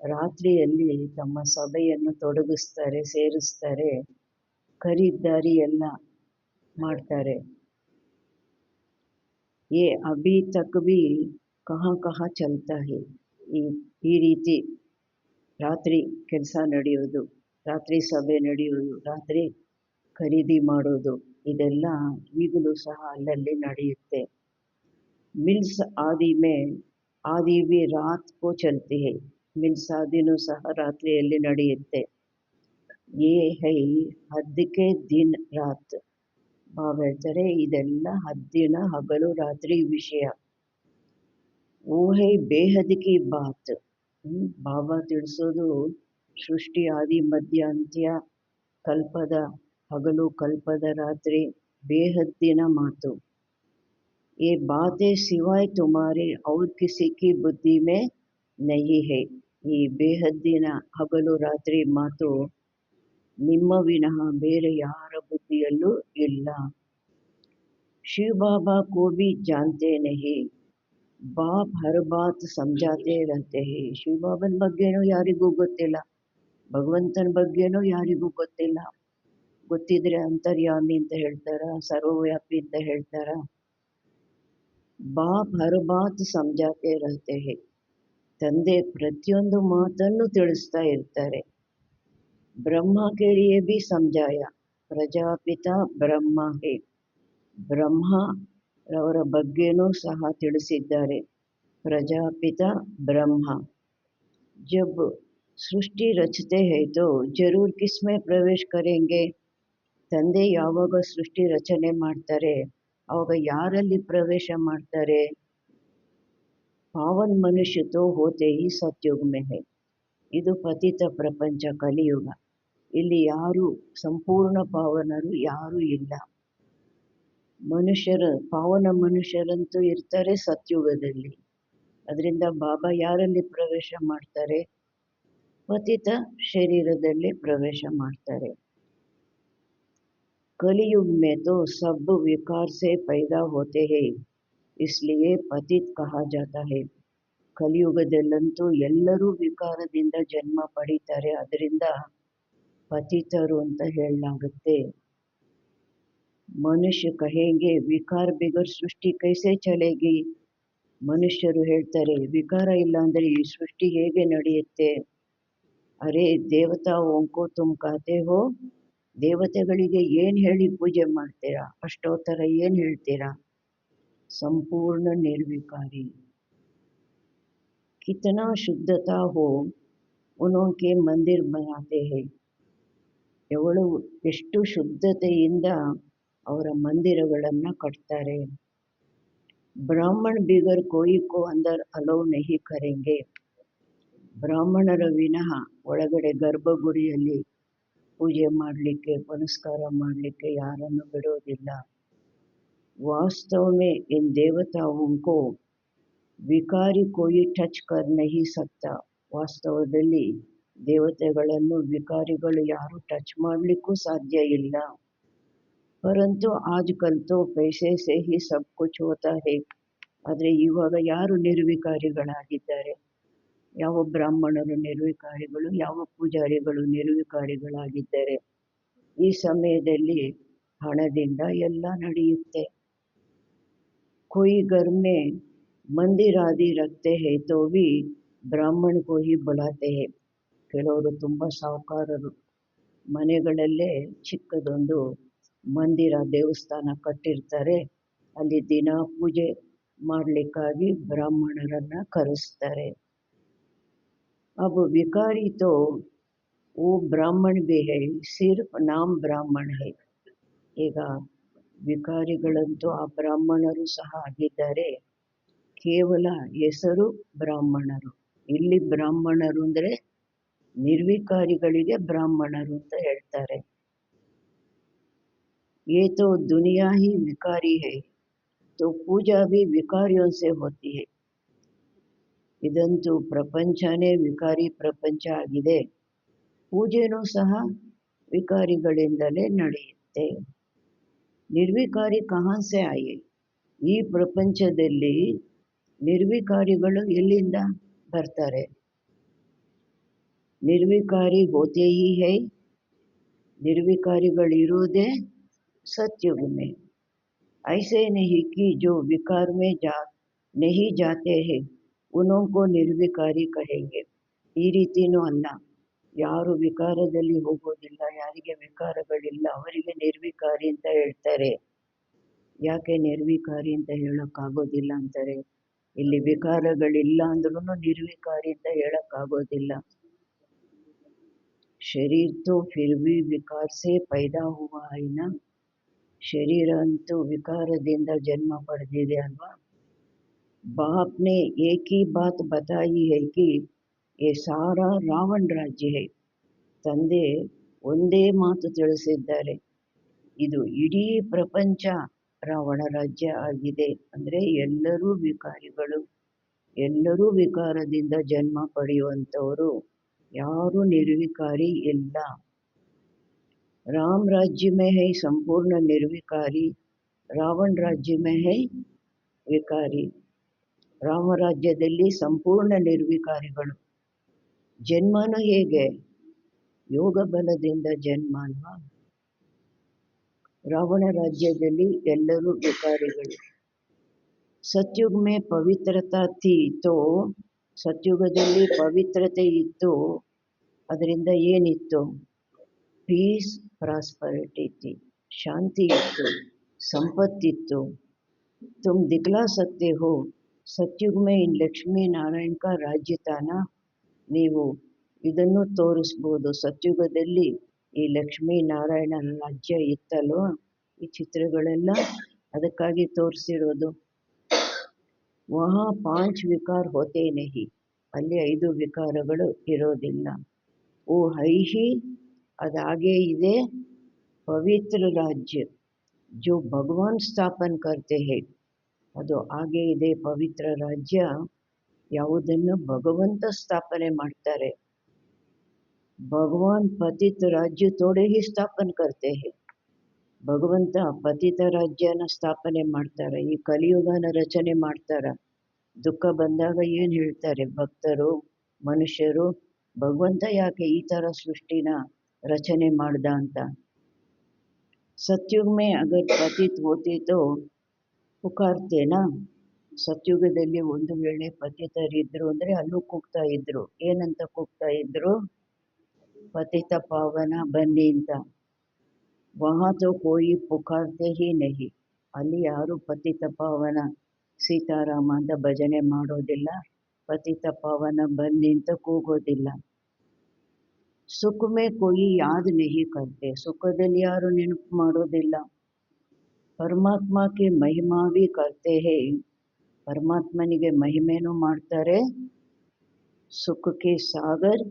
ರಾತ್ರಿಯಲ್ಲಿ ತಮ್ಮ ಸಭೆಯನ್ನು ತೊಡಗಿಸ್ತಾರೆ, ಸೇರಿಸ್ತಾರೆ, ಖರೀದಾರಿ ಎಲ್ಲ ಮಾಡ್ತಾರೆ. ಏ ಅಭಿ ತಕ್ ಭಿ ಕಹಾ ಚಲ್ತಾ ಹೈ. ಈ ರೀತಿ ರಾತ್ರಿ ಕೆಲಸ ನಡೆಯೋದು, ರಾತ್ರಿ ಸಭೆ ನಡೆಯೋದು, ರಾತ್ರಿ ಖರೀದಿ ಮಾಡೋದು, ಇದೆಲ್ಲ ಈಗಲೂ ಸಹ ಅಲ್ಲಲ್ಲಿ ನಡೆಯುತ್ತೆ. ಮಿಲ್ಸ್ ಆದಿ ಭಿ ರಾತ್ ಕೋ ಚಲ್ತಿ ಹೈ. ಮಿಲ್ಸ್ ಆದಿನೂ ಸಹ ರಾತ್ರಿಯಲ್ಲಿ ನಡೆಯುತ್ತೆ. ಯೇ ಹೈ ಹದ್ಕೆ ದಿನ್ ರಾತ್. ಬಾಬಾ ಹೇಳ್ತಾರೆ, ಇದೆಲ್ಲ ಹದ್ದಿನ ಹಗಲು ರಾತ್ರಿ ವಿಷಯ. ಓ ಹೈ ಬೇಹದ್ ಕಿ ಬಾತ್. ಬಾಬಾ ತಿಳಿಸೋದು ಸೃಷ್ಟಿ ಆದಿ ಮಧ್ಯ ಅಂತ್ಯ, ಕಲ್ಪದ ಹಗಲು ಕಲ್ಪದ ರಾತ್ರಿ, ಬೇಹದ್ದಿನ ಮಾತು. ये बातें सिवाय तुम्हारे और किसी की बुद्धि में नहीं है. ಈ ಬೇಹದ್ದಿನ ಹಗಲು ರಾತ್ರಿ ಮಾತು ನಿಮ್ಮ ವಿನಃ ಬೇರೆ ಯಾರ ಬುದ್ಧಿಯಲ್ಲೂ ಇಲ್ಲ. ಶಿವ ಬಾಬಾ ಕೋ ಭಿ ಜಾನ್ತೆ ನಹಿ, ಬಾಪ್ ಹರ್ ಬಾತ್ ಸಮಜಾತೆ ರಹತೆ ಹೈ. ಶಿವ ಬಾಬನ ಬಗ್ಗೆನೂ ಯಾರಿಗೂ ಗೊತ್ತಿಲ್ಲ, ಭಗವಂತನ ಬಗ್ಗೆನೂ ಯಾರಿಗೂ ಗೊತ್ತಿಲ್ಲ. ಗೊತ್ತಿದ್ರೆ ಅಂತರ್ಯಾಮಿ ಅಂತ ಹೇಳ್ತಾರ, ಸರ್ವವ್ಯಾಪಿ ಅಂತ ಹೇಳ್ತಾರ. ಬಾಪ್ ಹರ್ ಬಾತ್ ಸಮಜಾತೆ ರಹತೆ ಹೈ. ತಂದೆ ಪ್ರತಿಯೊಂದು ಮಾತನ್ನು ತಿಳಿಸ್ತಾ ಇರ್ತಾರೆ. ಬ್ರಹ್ಮ ಕೆ ಲಿಯೇ ಭಿ ಸಮಜಾಯ, ಪ್ರಜಾಪಿತ ಬ್ರಹ್ಮ ಹೇ. ಬ್ರಹ್ಮ ಅವರ ಬಗ್ಗೆನೂ ಸಹ ತಿಳಿಸಿದ್ದಾರೆ, ಪ್ರಜಾಪಿತ ಬ್ರಹ್ಮ. ಜಬ್ ಸೃಷ್ಟಿ ರಚತೆ ಹೈ ತೋ ಜರೂರ್ ಕಿಸ್ಮೇ ಪ್ರವೇಶ ಕರೆಂಗೆ. ತಂದೆ ಯಾವಾಗ ಸೃಷ್ಟಿ ರಚನೆ ಮಾಡ್ತಾರೆ, ಅವಾಗ ಯಾರಲ್ಲಿ ಪ್ರವೇಶ ಮಾಡ್ತಾರೆ? ಪಾವನ್ ಮನುಷ್ಯ ತೋ ಹೋತೆ ಈ ಸತ್ಯುಗ ಮೇ ಹೈ. ಇದು ಪತಿತ ಪ್ರಪಂಚ ಕಲಿಯುಗ. ಇಲ್ಲಿ ಯಾರು ಸಂಪೂರ್ಣ ಪಾವನರು ಯಾರೂ ಇಲ್ಲ. ಪಾವನ ಮನುಷ್ಯರಂತೂ ಇರ್ತಾರೆ ಸತ್ಯುಗದಲ್ಲಿ. ಅದರಿಂದ ಬಾಬಾ ಯಾರಲ್ಲಿ ಪ್ರವೇಶ ಮಾಡ್ತಾರೆ? ಪತಿತ ಶರೀರದಲ್ಲಿ ಪ್ರವೇಶ ಮಾಡ್ತಾರೆ. कलयुग में तो सब विकार से पैदा होते हैं, इसलिए पतित कहा जाता है. ಕಲಿಯುಗದಲ್ಲಂತೂ ಎಲ್ಲರೂ ವಿಕಾರದಿಂದ ಜನ್ಮ ಪಡೀತಾರೆ, ಅದರಿಂದ ಪತಿತರು ಅಂತ ಹೇಳಲಾಗುತ್ತೆ. ಮನುಷ್ಯ ಕಹೆಂಗೆ ವಿಕಾರ ಬಿಗರ್ ಸೃಷ್ಟಿ ಕೈಸೆ ಚಲೇಗಿ. ಮನುಷ್ಯರು ಹೇಳ್ತಾರೆ, ವಿಕಾರ ಇಲ್ಲ ಅಂದರೆ ಈ ಸೃಷ್ಟಿ ಹೇಗೆ ನಡೆಯುತ್ತೆ? ಅರೆ ದೇವತಾओं को तुम कहते हो, ದೇವತೆಗಳಿಗೆ ಏನು ಹೇಳಿ ಪೂಜೆ ಮಾಡ್ತೀರಾ, ಅಷ್ಟೋತ್ತರ ಏನು ಹೇಳ್ತೀರಾ? ಸಂಪೂರ್ಣ ನಿರ್ವಿಕಾರಿ. कितना शुद्धता हो उनके मंदिर बनाते हैं. ಎಷ್ಟು ಶುದ್ಧತೆಯಿಂದ ಅವರ ಮಂದಿರಗಳನ್ನು ಕಟ್ತಾರೆ. ಬ್ರಾಹ್ಮಣ ಬಿಗರ್ ಕೋಯಿ ಕೋ ಅಂದರ್ ಅಲೋ ನಹಿ ಕರೆಂಗೆ. ಬ್ರಾಹ್ಮಣರ ವಿನಃ ಒಳಗಡೆ ಗರ್ಭಗುಡಿಯಲ್ಲಿ ಪೂಜೆ ಮಾಡಲಿಕ್ಕೆ, ಪುನಸ್ಕಾರ ಮಾಡಲಿಕ್ಕೆ ಯಾರನ್ನು ಬಿಡೋದಿಲ್ಲ. ವಾಸ್ತವ में इन देवताओं को ವಿಕಾರಿ ಕೋಯಿ ಟಚ್ ಕರ್ ನಹಿ ಸಕ್ತಾ. ವಾಸ್ತವದಲ್ಲಿ ದೇವತೆಗಳನ್ನು ವಿಕಾರಿಗಳು ಯಾರು ಟಚ್ ಮಾಡಲಿಕ್ಕೂ ಸಾಧ್ಯ ಇಲ್ಲ. ಪರಂತು ಆಜ್ಕಲ್ ತೋ ಪೈಸೆ ಸೆ ಹಿ ಸಬ್ ಕುಚ್ ಹೋತಾ ಹೈ. ಆದರೆ ಇವಾಗ ಯಾರು ನಿರ್ವಿಕಾರಿಗಳಾಗಿದ್ದಾರೆ? ಯಾವ ಬ್ರಾಹ್ಮಣರು ನಿರ್ವಿಕಾರಿಗಳು, ಯಾವ ಪೂಜಾರಿಗಳು ನಿರ್ವಿಕಾರಿಗಳಾಗಿದ್ದಾರೆ? ಈ ಸಮಯದಲ್ಲಿ ಹಣದಿಂದ ಎಲ್ಲ ನಡೆಯುತ್ತೆ. कोई घर में मंदिर आदि रखते हैं तो भी ಬ್ರಾಹ್ಮಣ को ही बुलाते हैं. ಕೆಲವರು ತುಂಬ ಸಾಹುಕಾರರು ಮನೆಗಳಲ್ಲೇ ಚಿಕ್ಕದೊಂದು ಮಂದಿರ, ದೇವಸ್ಥಾನ ಕಟ್ಟಿರ್ತಾರೆ. ಅಲ್ಲಿ ದಿನ ಪೂಜೆ ಮಾಡಲಿಕ್ಕಾಗಿ ಬ್ರಾಹ್ಮಣರನ್ನು ಕರೆಸ್ತಾರೆ. अब विकारी तो वो ब्राह्मण भी है, सिर्फ नाम ब्राह्मण है. ಈಗ ವಿಕಾರಿಗಳಂತೂ ಆ ಬ್ರಾಹ್ಮಣರು ಸಹ ಆಗಿದ್ದಾರೆ, ಕೇವಲ ಹೆಸರು ಬ್ರಾಹ್ಮಣರು. ಇಲ್ಲಿ ಬ್ರಾಹ್ಮಣರು ಅಂದರೆ ನಿರ್ವಿಕಾರಿಗಳಿಗೆ ಬ್ರಾಹ್ಮಣರು ಅಂತ ಹೇಳ್ತಾರೆ. ये तो दुनिया ही विकारी है तो पूजा भी विकारियों से होती है. ಇದಂತೂ ಪ್ರಪಂಚನೇ ವಿಕಾರಿ ಪ್ರಪಂಚ ಆಗಿದೆ, ಪೂಜೆನೂ ಸಹ ವಿಕಾರಿಗಳಿಂದಲೇ ನಡೆಯುತ್ತೆ. ನಿರ್ವಿಕಾರಿ ಕಹಾಂ ಸೆ ಆಯೆ. ಈ ಪ್ರಪಂಚದಲ್ಲಿ ನಿರ್ವಿಕಾರಿಗಳು ಎಲ್ಲಿಂದ ಬರ್ತಾರೆ? ನಿರ್ವಿಕಾರಿ ಹೋತೆ ಹಿ ಹೈ. ನಿರ್ವಿಕಾರಿಗಳಿರೋದೇ सतयुग में. ऐसे नहीं कि जो विकार में नहीं जाते हैं उनको निर्विकारी कहेंगे. ಈ ರೀತಿನೂ ಅಲ್ಲ, ಯಾರು ವಿಕಾರದಲ್ಲಿ ಹೋಗೋದಿಲ್ಲ, ಯಾರಿಗೆ ವಿಕಾರಗಳಿಲ್ಲ ಅವರಿಗೆ ನಿರ್ವಿಕಾರಿ ಅಂತ ಹೇಳ್ತಾರೆ. ಯಾಕೆ ನಿರ್ವಿಕಾರಿ ಅಂತ ಹೇಳೋಕ್ಕಾಗೋದಿಲ್ಲ ಅಂತಾರೆ? ಇಲ್ಲಿ ವಿಕಾರಗಳಿಲ್ಲ ಅಂದ್ರೂ ನಿರ್ವಿಕಾರಿ ಅಂತ ಹೇಳೋಕ್ಕಾಗೋದಿಲ್ಲ. ಶರೀರ तो फिर भी विकार से पैदा हुआ है ना. ಶರೀರ ಅಂತೂ ವಿಕಾರದಿಂದ ಜನ್ಮ ಪಡೆದಿದೆ ಅಲ್ವಾ. बाप ने एक ही बात बताई है कि ये सारा ರಾವಣ ರಾಜ್ಯ है. ತಂದೆ ಒಂದೇ ಮಾತು ತಿಳಿಸಿದ್ದಾರೆ, ಇದು ಇಡೀ ಪ್ರಪಂಚ ರಾವಣ ರಾಜ್ಯ ಆಗಿದೆ. ಅಂದರೆ ಎಲ್ಲರೂ ವಿಕಾರಿಗಳು, ಎಲ್ಲರೂ ವಿಕಾರದಿಂದ ಜನ್ಮ ಪಡೆಯುವಂಥವರು, ಯಾರೂ ನಿರ್ವಿಕಾರಿ ಇಲ್ಲ. ರಾಮ ರಾಜ್ಯ में है ಸಂಪೂರ್ಣ ನಿರ್ವಿಕಾರಿ, ರಾವಣ ರಾಜ್ಯ में है ವಿಕಾರಿ. ರಾಮರಾಜ್ಯದಲ್ಲಿ ಸಂಪೂರ್ಣ ನಿರ್ವಿಕಾರಿಗಳು. ಜನ್ಮನೂ ಹೇಗೆ? ಯೋಗ ಬಲದಿಂದ ಜನ್ಮ ಅಲ್ವಾ. ರಾವಣ ರಾಜ್ಯದಲ್ಲಿ ಎಲ್ಲರೂ ವಿಕಾರಿಗಳು. ಸತ್ಯುಗ್ ಮೇ ಪವಿತ್ರತಾ ಥಿ ತೋ, ಸತ್ಯುಗದಲ್ಲಿ ಪವಿತ್ರತೆ ಇತ್ತು, ಅದರಿಂದ ಏನಿತ್ತು? ಪೀಸ್ ಪ್ರಾಸ್ಪರಿಟಿ ಥಿ, ಶಾಂತಿ ಇತ್ತು, ಸಂಪತ್ತಿತ್ತು. तुम दिखला सकते हो सत्युग में इन ಲಕ್ಷ್ಮೀ ನಾರಾಯಣ का राज्य था ना. ನೀವು ಇದನ್ನು ತೋರಿಸ್ಬೋದು, ಸತ್ಯುಗದಲ್ಲಿ ಈ ಲಕ್ಷ್ಮೀ ನಾರಾಯಣನ ರಾಜ್ಯ ಇತ್ತಲ್ವ. ಈ ಚಿತ್ರಗಳೆಲ್ಲ ಅದಕ್ಕಾಗಿ ತೋರಿಸಿರೋದು. ವಹಾ 5 ವಿಕಾರ ಹೋತೆ ನಹಿ, ಅಲ್ಲಿ 5 ವಿಕಾರಗಳು ಇರೋದಿಲ್ಲ. ಓ ಹೈಹಿ, ಅದಾಗೇ ಇದೆ. ಪವಿತ್ರ ರಾಜ್ಯ जो भगवान ಸ್ಥಾಪನ್ करते हैं, ಅದು ಹಾಗೇ ಇದೆ. ಪವಿತ್ರ ರಾಜ್ಯ ಯಾವುದನ್ನು ಭಗವಂತ ಸ್ಥಾಪನೆ ಮಾಡ್ತಾರೆ. ಭಗವಾನ್ ಪತಿತ ರಾಜ್ಯ ತೋಡೆ ಹಿ ಸ್ಥಾಪನ್ करते हैं. ಭಗವಂತ ಪತಿತ ರಾಜ್ಯನ ಸ್ಥಾಪನೆ ಮಾಡ್ತಾರೆ, ಈ ಕಲಿಯುಗನ ರಚನೆ ಮಾಡ್ತಾರ. ದುಃಖ ಬಂದಾಗ ಏನು ಹೇಳ್ತಾರೆ ಭಕ್ತರು, ಮನುಷ್ಯರು? ಭಗವಂತ ಯಾಕೆ ಈ ಥರ ಸೃಷ್ಟಿನ ರಚನೆ ಮಾಡ್ದ ಅಂತ. सत्युग में अगर पतित होते तो पुकारते ना. ಸತ್ಯುಗದಲ್ಲಿ ಒಂದು ವೇಳೆ ಪತಿತರಿದ್ರು ಅಂದರೆ ಅಲ್ಲೂ ಕೂಗ್ತಾ ಇದ್ರು. ಏನಂತ ಕೂಗ್ತಾ ಇದ್ರು? पतित पावन बन्नी ಅಂತ. वहाँ तो कोई पुकारते ही नहीं. ಅಲ್ಲಿ ಯಾರು ಪತಿತ ಪಾವನ ಸೀತಾರಾಮ ಅಂತ ಭಜನೆ ಮಾಡೋದಿಲ್ಲ, ಪತಿತ ಪಾವನ ಬನ್ನಿ ಅಂತ ಕೂಗೋದಿಲ್ಲ. ಸುಖ ಮೇ ಕೋಯಿ ಯಾದ್ ನಹಿ ಕರ್ತೆ, ಸುಖದಲ್ಲಿ ಯಾರು ನೆನಪು ಮಾಡೋದಿಲ್ಲ. ಪರಮಾತ್ಮ ಕೆ ಮಹಿಮಾ ಭಿ ಕರ್ತೆ ಹೇ, ಪರಮಾತ್ಮನಿಗೆ ಮಹಿಮೆನೂ ಮಾಡ್ತಾರೆ. ಸುಖ ಕೆ ಸಾಗರ್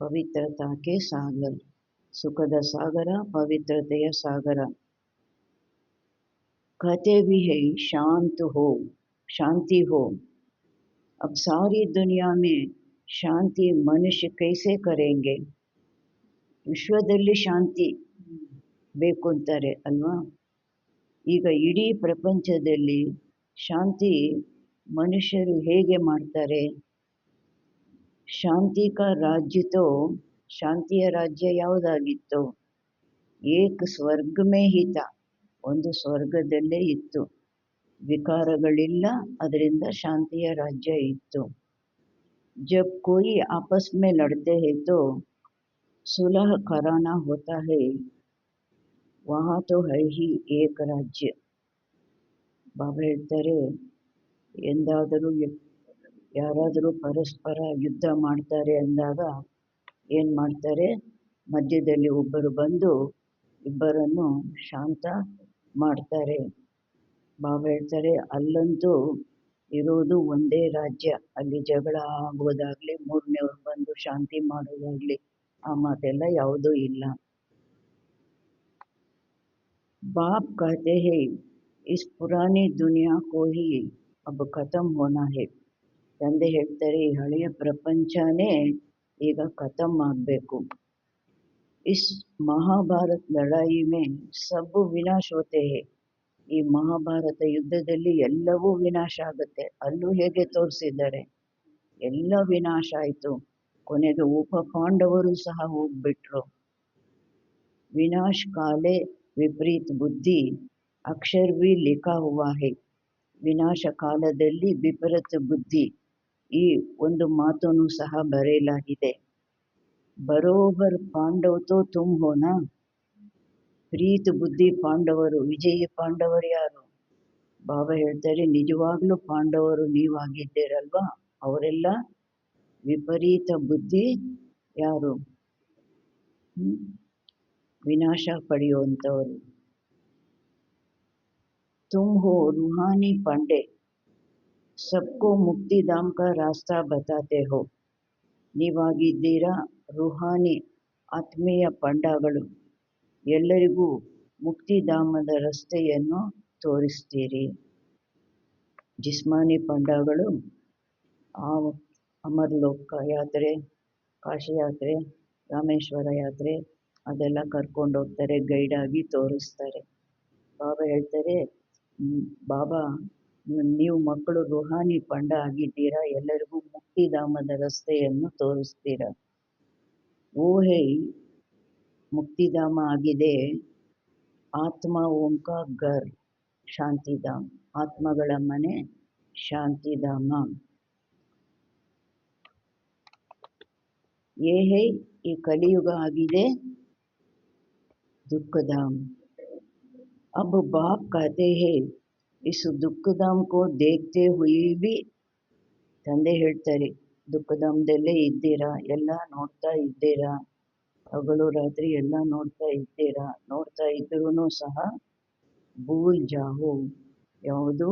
ಪವಿತ್ರತಾ ಕೆ ಸಾಗರ್, ಸುಖದ ಸಾಗರ ಪವಿತ್ರತೆಯ ಸಾಗರ. कहते भी है शांति हो. अब सारी दुनिया में शांति मनुष्य कैसे करेंगे? ವಿಶ್ವದಲ್ಲಿ ಶಾಂತಿ ಬೇಕು ಅಂತಾರೆ ಅಲ್ವಾ. ಈಗ ಇಡೀ ಪ್ರಪಂಚದಲ್ಲಿ ಶಾಂತಿ ಮನುಷ್ಯರು ಹೇಗೆ ಮಾಡ್ತಾರೆ? ಶಾಂತಿ ಕಾ ರಾಜ್ಯ ತೋ, ಶಾಂತಿಯ ರಾಜ್ಯ ಯಾವುದಾಗಿತ್ತು? ಏಕ ಸ್ವರ್ಗ ಮೇ ಹಿತ, ಒಂದು ಸ್ವರ್ಗದಲ್ಲೇ ಇತ್ತು. ವಿಕಾರಗಳಿಲ್ಲ, ಅದರಿಂದ ಶಾಂತಿಯ ರಾಜ್ಯ ಇತ್ತು. जब कोई आपस में लड़ते हैं तो सुलह कराना होता है, वहाँ तो है ही एक राज्य. ಬಾಬಾ ಹೇಳ್ತಾರೆ, ಎಂದಾದರೂ ಯಾರಾದರೂ ಪರಸ್ಪರ ಯುದ್ಧ ಮಾಡ್ತಾರೆ ಅಂದಾಗ ಏನು ಮಾಡ್ತಾರೆ? ಮಧ್ಯದಲ್ಲಿ ಒಬ್ಬರು ಬಂದು ಇಬ್ಬರನ್ನು ಶಾಂತ ಮಾಡ್ತಾರೆ. ಬಾಬಾ ಹೇಳ್ತಾರೆ, ಅಲ್ಲಂತೂ ಇರೋದು ಒಂದೇ ರಾಜ್ಯ. ಅಲ್ಲಿ ಜಗಳ ಆಗೋದಾಗ್ಲಿ, ಮೂರನೇವ್ರು ಬಂದು ಶಾಂತಿ ಮಾಡೋದಾಗ್ಲಿ, ಆ ಮಾತೆಲ್ಲ ಯಾವುದೂ ಇಲ್ಲ. बाप कहते हैं इस पुरानी दुनिया को ही अब खत्म होना है. ತಂದೆ ಹೇಳ್ತಾರೆ, ಈ ಹಳೆಯ ಪ್ರಪಂಚನೇ ಈಗ ಖತಮ್ ಆಗಬೇಕು. इस महाभारत लड़ाई में सब विनाश होते हैं. ಈ ಮಹಾಭಾರತ ಯುದ್ಧದಲ್ಲಿ ಎಲ್ಲವೂ ವಿನಾಶ ಆಗುತ್ತೆ. ಅಲ್ಲೂ ಹೇಗೆ ತೋರಿಸಿದ್ದಾರೆ, ಎಲ್ಲ ವಿನಾಶ ಆಯಿತು. ಕೊನೆಗೆ ಉಪ ಪಾಂಡವರು ಸಹ ಹೋಗ್ಬಿಟ್ರು. ವಿನಾಶ ಕಾಲೇ ವಿಪರೀತ ಬುದ್ಧಿ ಅಕ್ಷರ ಭಿ ಲಿಖಾ ಹುವಾ ಹೈ. ವಿನಾಶ ಕಾಲದಲ್ಲಿ ವಿಪರೀತ ಬುದ್ಧಿ, ಈ ಒಂದು ಮಾತನ್ನು ಸಹ ಬರೆಯಲಾಗಿದೆ. ಬರೋಬರ್ ಪಾಂಡವ ತೋ ತುಮ್ ಹೋನಾ. ಪ್ರೀತ ಬುದ್ಧಿ ಪಾಂಡವರು, ವಿಜಯಿ ಪಾಂಡವರು ಯಾರು? ಬಾಬಾ ಹೇಳ್ತಾರೆ, ನಿಜವಾಗ್ಲೂ ಪಾಂಡವರು ನೀವಾಗಿದ್ದೀರಲ್ವಾ. ಅವರೆಲ್ಲ ವಿಪರೀತ ಬುದ್ಧಿ ಯಾರು? ವಿನಾಶ ಪಡೆಯುವಂಥವರು. ತುಮ್ ಹೋ ರೂಹಾನಿ ಪಾಂಡೆ, ಸಬ್ಕೋ ಮುಕ್ತಿಧಾಮ್ ಕಾ ರಾಸ್ತಾ ಬತಾತೆ ಹೋ. ನೀವಾಗಿದ್ದೀರಾ ರೂಹಾನಿ ಆತ್ಮೀಯ ಪಂಡಗಳು, ಎಲ್ಲರಿಗೂ ಮುಕ್ತಿಧಾಮದ ರಸ್ತೆಯನ್ನು ತೋರಿಸ್ತೀರಿ. ಜಿಸ್ಮಾನಿ ಪಂಡಗಳು ಆ ಅಮರ್ಲೋಕ ಯಾತ್ರೆ, ಕಾಶಿ ಯಾತ್ರೆ, ರಾಮೇಶ್ವರ ಯಾತ್ರೆ ಅದೆಲ್ಲ ಕರ್ಕೊಂಡು ಹೋಗ್ತಾರೆ, ಗೈಡಾಗಿ ತೋರಿಸ್ತಾರೆ. ಬಾಬಾ ಹೇಳ್ತಾರೆ, ಬಾಬಾ ನೀವು ಮಕ್ಕಳು ರುಹಾನಿ ಪಂಡ ಆಗಿದ್ದೀರಾ, ಎಲ್ಲರಿಗೂ ಮುಕ್ತಿಧಾಮದ ರಸ್ತೆಯನ್ನು ತೋರಿಸ್ತೀರಾ. ಓ ಹೇ ಮುಕ್ತಿಧಾಮ ಆಗಿದೆ. ಆತ್ಮ ಓಂಕ ಗರ್ ಶಾಂತಿಧಾಮ್, ಆತ್ಮಗಳ ಮನೆ ಶಾಂತಿಧಾಮ. ಯೇ ಹೇ ಈ ಕಲಿಯುಗ ಆಗಿದೆ दुखधाम. अब बाप कहते हैं इस दुखधाम को देखते हुए भी, ತಂದೆ ಹೇಳ್ತಾರೆ, ದುಃಖಧಾಮದಲ್ಲೇ ಇದ್ದೀರಾ, ಎಲ್ಲ ನೋಡ್ತಾ ಇದ್ದೀರಾ, ಹಗಲು ರಾತ್ರಿ ಎಲ್ಲ ನೋಡ್ತಾ ಇದ್ದೀರಾ. ನೋಡ್ತಾ ಇದ್ರೂ ಸಹ ಭೂಲ್ ಜಾಹೋ, ಯಾವುದು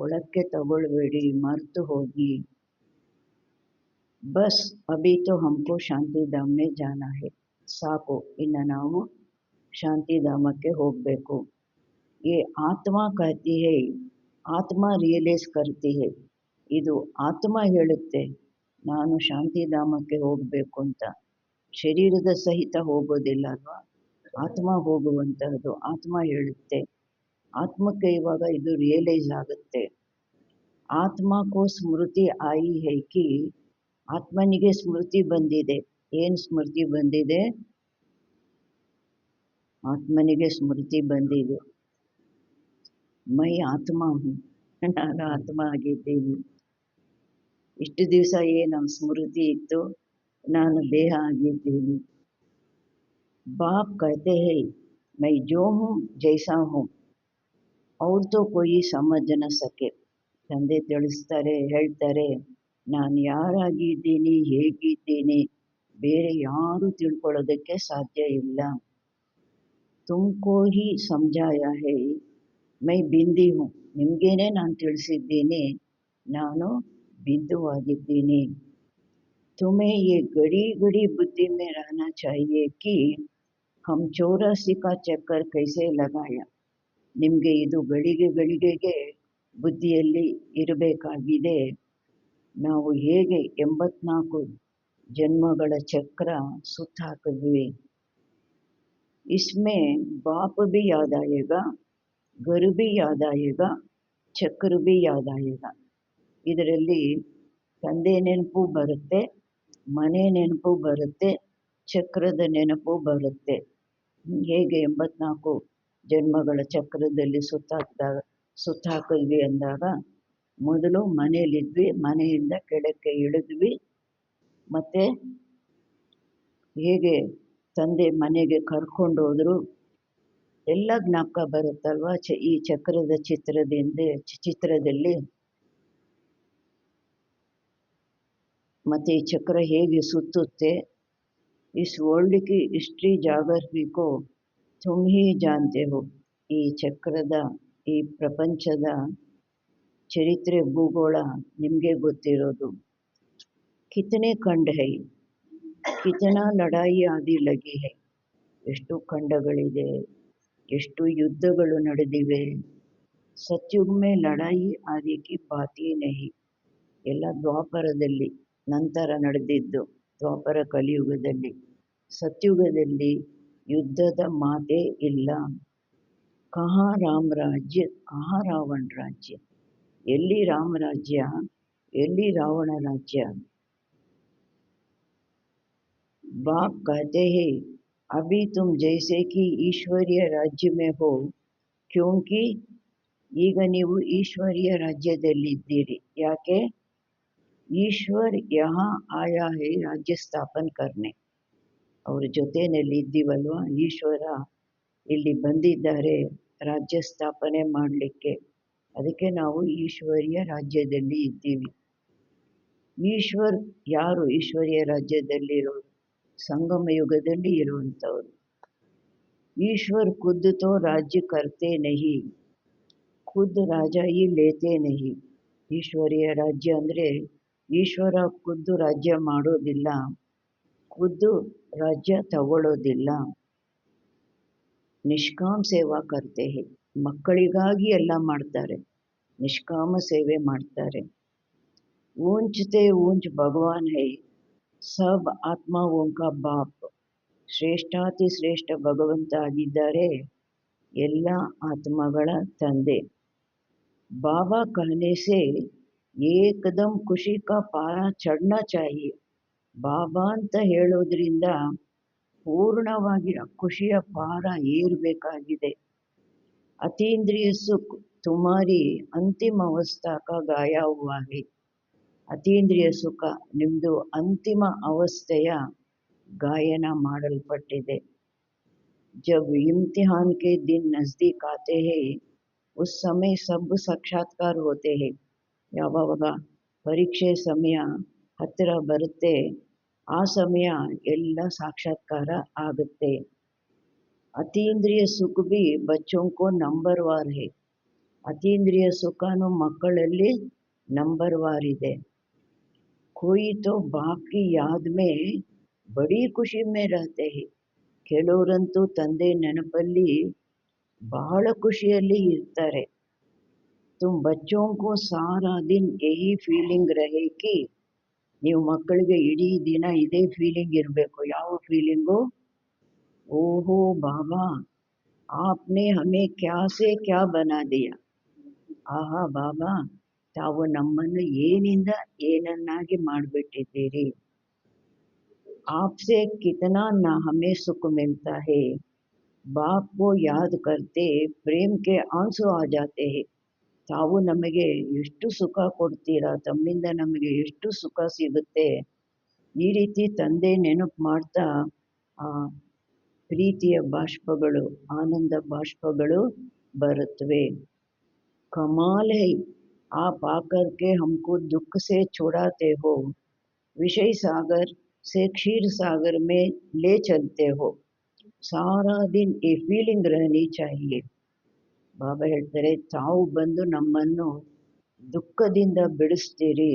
ಒಳಕ್ಕೆ ತಗೊಳ್ಬೇಡಿ, ಮರೆತು ಹೋಗಿ. ಬಸ್ ಅಭಿ ತೋ ಹಮ್ಕೋ ಶಾಂತಿಧಾಮ್ ಮೇ ಜಾನಾ ಹೈ, ಸಾಕು ಇನ್ನು ನಾವು ಶಾಂತಿಧಾಮಕ್ಕೆ ಹೋಗಬೇಕು. ये आत्मा कहती है, ಆತ್ಮ ರಿಯಲೈಸ್ ಕರ್ತಿ ಹೈ. ಇದು ಆತ್ಮ ಹೇಳುತ್ತೆ ನಾನು ಶಾಂತಿಧಾಮಕ್ಕೆ ಹೋಗಬೇಕು ಅಂತ. ಶರೀರದ ಸಹಿತ ಹೋಗೋದಿಲ್ಲ ಅಲ್ವಾ, ಆತ್ಮ ಹೋಗುವಂತಹದ್ದು. ಆತ್ಮ ಹೇಳುತ್ತೆ, ಆತ್ಮಕ್ಕೆ ಇವಾಗ ಇದು ರಿಯಲೈಸ್ ಆಗುತ್ತೆ. ಆತ್ಮಕೋ ಸ್ಮೃತಿ ಆಯಿ ಹೈ ಕಿ, ಆತ್ಮನಿಗೆ ಸ್ಮೃತಿ ಬಂದಿದೆ. ಏನು ಸ್ಮೃತಿ ಬಂದಿದೆ? ಆತ್ಮನಿಗೆ ಸ್ಮೃತಿ ಬಂದಿದೆ, ಮೈ ಆತ್ಮ ಹೂँ, ನಾನು ಆತ್ಮ ಆಗಿದ್ದೀನಿ. ಇಷ್ಟು ದಿವಸ ಏನು ಸ್ಮೃತಿ ಇತ್ತು, ನಾನು ದೇಹ ಆಗಿದ್ದೀನಿ. बाप कहते हैं मैं जो हूँ जैसा हूँ और तो कोई समझ न सके. ತಂದೆ ತಿಳಿಸ್ತಾರೆ, ಹೇಳ್ತಾರೆ, ನಾನು ಯಾರಾಗಿದ್ದೀನಿ, ಹೇಗಿದ್ದೀನಿ ಬೇರೆ ಯಾರೂ ತಿಳ್ಕೊಳ್ಳೋದಕ್ಕೆ ಸಾಧ್ಯ ಇಲ್ಲ. ತುಮಕೋ ಹಿ ಸಮझाया है मैं बिंदी हूँ. ನಿಮಗೇನೆ ನಾನು ತಿಳಿಸಿದ್ದೀನಿ, ನಾನು ಬಿಂದುವಾಗಿದ್ದೀನಿ. तुम्हें ये घड़ी घड़ी बुद्धि में रहना चाहिए कि हम 84 का चक्कर कैसे लगाया. ನಿಮಗೆ ಇದು ಗಳಿಗೆ ಗಳಿಗೆಗೆ ಬುದ್ಧಿಯಲ್ಲಿ ಇರಬೇಕಾಗಿದೆ, ನಾವು ಹೇಗೆ 84 ಜನ್ಮಗಳ ಚಕ್ರ ಸುತ್ತಾಕಿದ್ವಿ. इसमें बाप भी याद आएगा, घर भी याद आएगा, ಚಕ್ರ भी याद आएगा. ಇದರಲ್ಲಿ ತಂದೆ ನೆನಪು ಬರುತ್ತೆ, ಮನೆ ನೆನಪು ಬರುತ್ತೆ, ಚಕ್ರದ ನೆನಪು ಬರುತ್ತೆ. ಹೇಗೆ 84 ಜನ್ಮಗಳ ಚಕ್ರದಲ್ಲಿ ಸುತ್ತಾಕಿದ್ವಿ ಅಂದಾಗ ಮೊದಲು ಮನೆಯಲ್ಲಿದ್ವಿ, ಮನೆಯಿಂದ ಕೆಳಕ್ಕೆ ಇಳಿದ್ವಿ, ಮತ್ತೆ ಹೇಗೆ ತಂದೆ ಮನೆಗೆ ಕರ್ಕೊಂಡೋದ್ರು ಎಲ್ಲ ಜ್ಞಾಪಕ ಬರುತ್ತಲ್ವ ಈ ಚಕ್ರದ ಚಿತ್ರದಲ್ಲಿ. ಮತ್ತೆ ಈ ಚಕ್ರ ಹೇಗೆ ಸುತ್ತುತ್ತೆ. ಇಸ್ ವರ್ಲ್ಡ್ ಕಿ ಹಿಸ್ಟ್ರಿ ಜಾಗೃತಿ ಕೋ ತುಮ್ ಹಿ ಜಾನ್ತೆ ಹೋ. ಈ ಚಕ್ರದ, ಈ ಪ್ರಪಂಚದ ಚರಿತ್ರೆ ಭೂಗೋಳ ನಿಮಗೆ ಗೊತ್ತಿರೋದು. ಕಿತನೆ ಖಂಡ ಹೈ, ಕಿತನಾ ಲಡಾಯಿ ಆದಿ ಲಗಿ ಹೈ. ಎಷ್ಟು ಖಂಡಗಳಿದೆ, ಎಷ್ಟು ಯುದ್ಧಗಳು ನಡೆದಿವೆ. ಸತ್ಯುಗ್ ಮೇ ಲಡಾಯಿ ಆದಿ ಕಿ ಬಾತಿ ನಹಿ. ಎಲ್ಲ ದ್ವಾಪರದಲ್ಲಿ ನಂತರ ನಡೆದಿದ್ದು, ದ್ವಾಪರ ಕಲಿಯುಗದಲ್ಲಿ. ಸತ್ಯುಗದಲ್ಲಿ ಯುದ್ಧದ ಮಾತೇ ಇಲ್ಲ. ಕಹಾ ರಾಮ ರಾಜ್ಯ, ಕಹಾ ರಾವಣ ರಾಜ್ಯ. ಎಲ್ಲಿ ರಾಮರಾಜ್ಯ, ಎಲ್ಲಿ ರಾವಣ ರಾಜ್ಯ. बाप कहते हैं अभी तुम जैसे कि ईश्वरीय राज्य में हो, क्योंकि ಈಗ ನೀವು ಈಶ್ವರೀಯ ರಾಜ್ಯದಲ್ಲಿದ್ದೀರಿ. ಯಾಕೆ? ಈಶ್ವರ್ ಯಹಾ ಆಯಾ ಹೈ ರಾಜ್ಯ ಸ್ಥಾಪನ್ ಕರ್ನೆ. ಅವ್ರ ಜೊತೆಯಲ್ಲಿ ಇದ್ದೀವಲ್ವ, ಈಶ್ವರ ಇಲ್ಲಿ ಬಂದಿದ್ದಾರೆ ರಾಜ್ಯ ಸ್ಥಾಪನೆ ಮಾಡಲಿಕ್ಕೆ. ಅದಕ್ಕೆ ನಾವು ಈಶ್ವರೀಯ ರಾಜ್ಯದಲ್ಲಿ ಇದ್ದೀವಿ. ಈಶ್ವರ್ ಯಾರು? ಈಶ್ವರೀಯ ರಾಜ್ಯದಲ್ಲಿರೋರು ಸಂಗಮ ಯುಗದಲ್ಲಿ ಇರುವಂಥವ್ರು. ಈಶ್ವರ್ ಖುದ್ ತೋ ರಾಜ್ಯ ಕರ್ತೆ ನಹಿ, ಖುದ್ ರಾಜಾಯಿ ಲೇತೆ ನಹಿ. ಈಶ್ವರೀಯ ರಾಜ್ಯ ಅಂದರೆ ಈಶ್ವರ ಖುದ್ದು ರಾಜ್ಯ ಮಾಡೋದಿಲ್ಲ, ಖುದ್ದು ರಾಜ್ಯ ತಗೊಳ್ಳೋದಿಲ್ಲ. ನಿಷ್ಕಾಮ ಸೇವಾ ಕರ್ತೆ ಹೈ. ಮಕ್ಕಳಿಗಾಗಿ ಎಲ್ಲ ಮಾಡ್ತಾರೆ, ನಿಷ್ಕಾಮ ಸೇವೆ ಮಾಡ್ತಾರೆ. ಊಂಚತೆ ಊಂಚ್ ಭಗವಾನ್ ಹೈ, ಸಬ್ ಆತ್ಮಾವೋಂ ಕಾ ಬಾಪ್. ಶ್ರೇಷ್ಠಾತಿ ಶ್ರೇಷ್ಠ ಭಗವಂತ ಆಗಿದ್ದಾರೆ, ಎಲ್ಲ ಆತ್ಮಗಳ ತಂದೆ. ಬಾಬಾ कहने से ಏಕದಂ ಖುಷಿ ಕಾ ಪಾರ ಚढ़ना चाहिए. ಬಾಬಾ ಅಂತ ಹೇಳೋದ್ರಿಂದ ಪೂರ್ಣವಾಗಿ ಖುಷಿಯ ಪಾರ ಏರಬೇಕಾಗಿದೆ. ಅತೀಂದ್ರಿಯ ಸುಖ ತುಮಾರಿ ಅಂತಿಮ ಅವಸ್ಥಾ ಕಾ ಗಾಯಾ ಹುವಾ ಹೈ. ಅತೀಂದ್ರಿಯ ಸುಖ ನಿಮ್ಮದು ಅಂತಿಮ ಅವಸ್ಥೆಯ ಗಾಯನ ಮಾಡಲ್ಪಟ್ಟಿದೆ. जब इम्तिहान के दिन नज़दीक आते हैं उस समय सब साक्षात्कार होते हैं. ಯಾವಾಗ ಪರೀಕ್ಷೆ ಸಮಯ ಹತ್ತಿರ ಬರುತ್ತೆ ಆ ಸಮಯ ಎಲ್ಲ ಸಾಕ್ಷಾತ್ಕಾರ ಆಗುತ್ತೆ. ಅತೀಂದ್ರಿಯ ಸುಖ ಭಿ ಬಚ್ಚೋಂ ಕೋ ನಂಬರ್ ವಾರ್ ಹೈ. ಅತೀಂದ್ರಿಯ ಸುಖನೂ ಮಕ್ಕಳಲ್ಲಿ ನಂಬರ್ ವಾರ್ ಇದೆ. कोई तो बाप की याद में बड़ी खुशी में रहते हैं. ಕೆಲವರಂತೂ ತಂದೆ ನೆನಪಲ್ಲಿ ಬಹಳ ಖುಷಿಯಲ್ಲಿ ಇರ್ತಾರೆ. ತುಮ್ ಬಚ್ಚೋಂ ಕೋ ಸಾರಾ ದಿನ್ ಯಹಿ ಫೀಲಿಂಗ್ ರಹೆ ಕಿ. ನೀವು ಮಕ್ಕಳಿಗೆ ಇಡೀ ದಿನ ಇದೇ ಫೀಲಿಂಗ್ ಇರಬೇಕು. ಯಾವ ಫೀಲಿಂಗು? ಓಹೋ ಬಾಬಾ ಆಪ್ನೆ ಹಮೆ ಕ್ಯಾ ಸೆ ಕ್ಯಾ ಬನಾ ದಿಯಾ. ಆಹಾ ಬಾಬಾ, ತಾವು ನಮ್ಮನ್ನು ಏನಿಂದ ಏನನ್ನಾಗಿ ಮಾಡಿಬಿಟ್ಟಿದ್ದೀರಿ. आपसे कितना ना हमें सुख मिलता है. बाप को याद करते प्रेम के आंसू आ जाते हैं. ತಾವು ನಮಗೆ ಎಷ್ಟು ಸುಖ ಕೊಡ್ತೀರಾ, ತಮ್ಮಿಂದ ನಮಗೆ ಎಷ್ಟು ಸುಖ ಸಿಗುತ್ತೆ. ಈ ರೀತಿ ತಂದೆ ನೆನಪು ಮಾಡ್ತಾ ಪ್ರೀತಿಯ ಬಾಷ್ಪಗಳು, ಆನಂದ ಬಾಷ್ಪಗಳು ಬರುತ್ತವೆ. कमाल है, आप आकर के हमको दुख से छुड़ाते हो, विषय सागर से क्षीर सागर में ले चलते हो. सारा दिन ये फीलिंग रहनी चाहिए. ಬಾಬಾ ಹೇಳ್ತಾರೆ, ತಾವು ಬಂದು ನಮ್ಮನ್ನು ದುಃಖದಿಂದ ಬಿಡಿಸ್ತೀರಿ,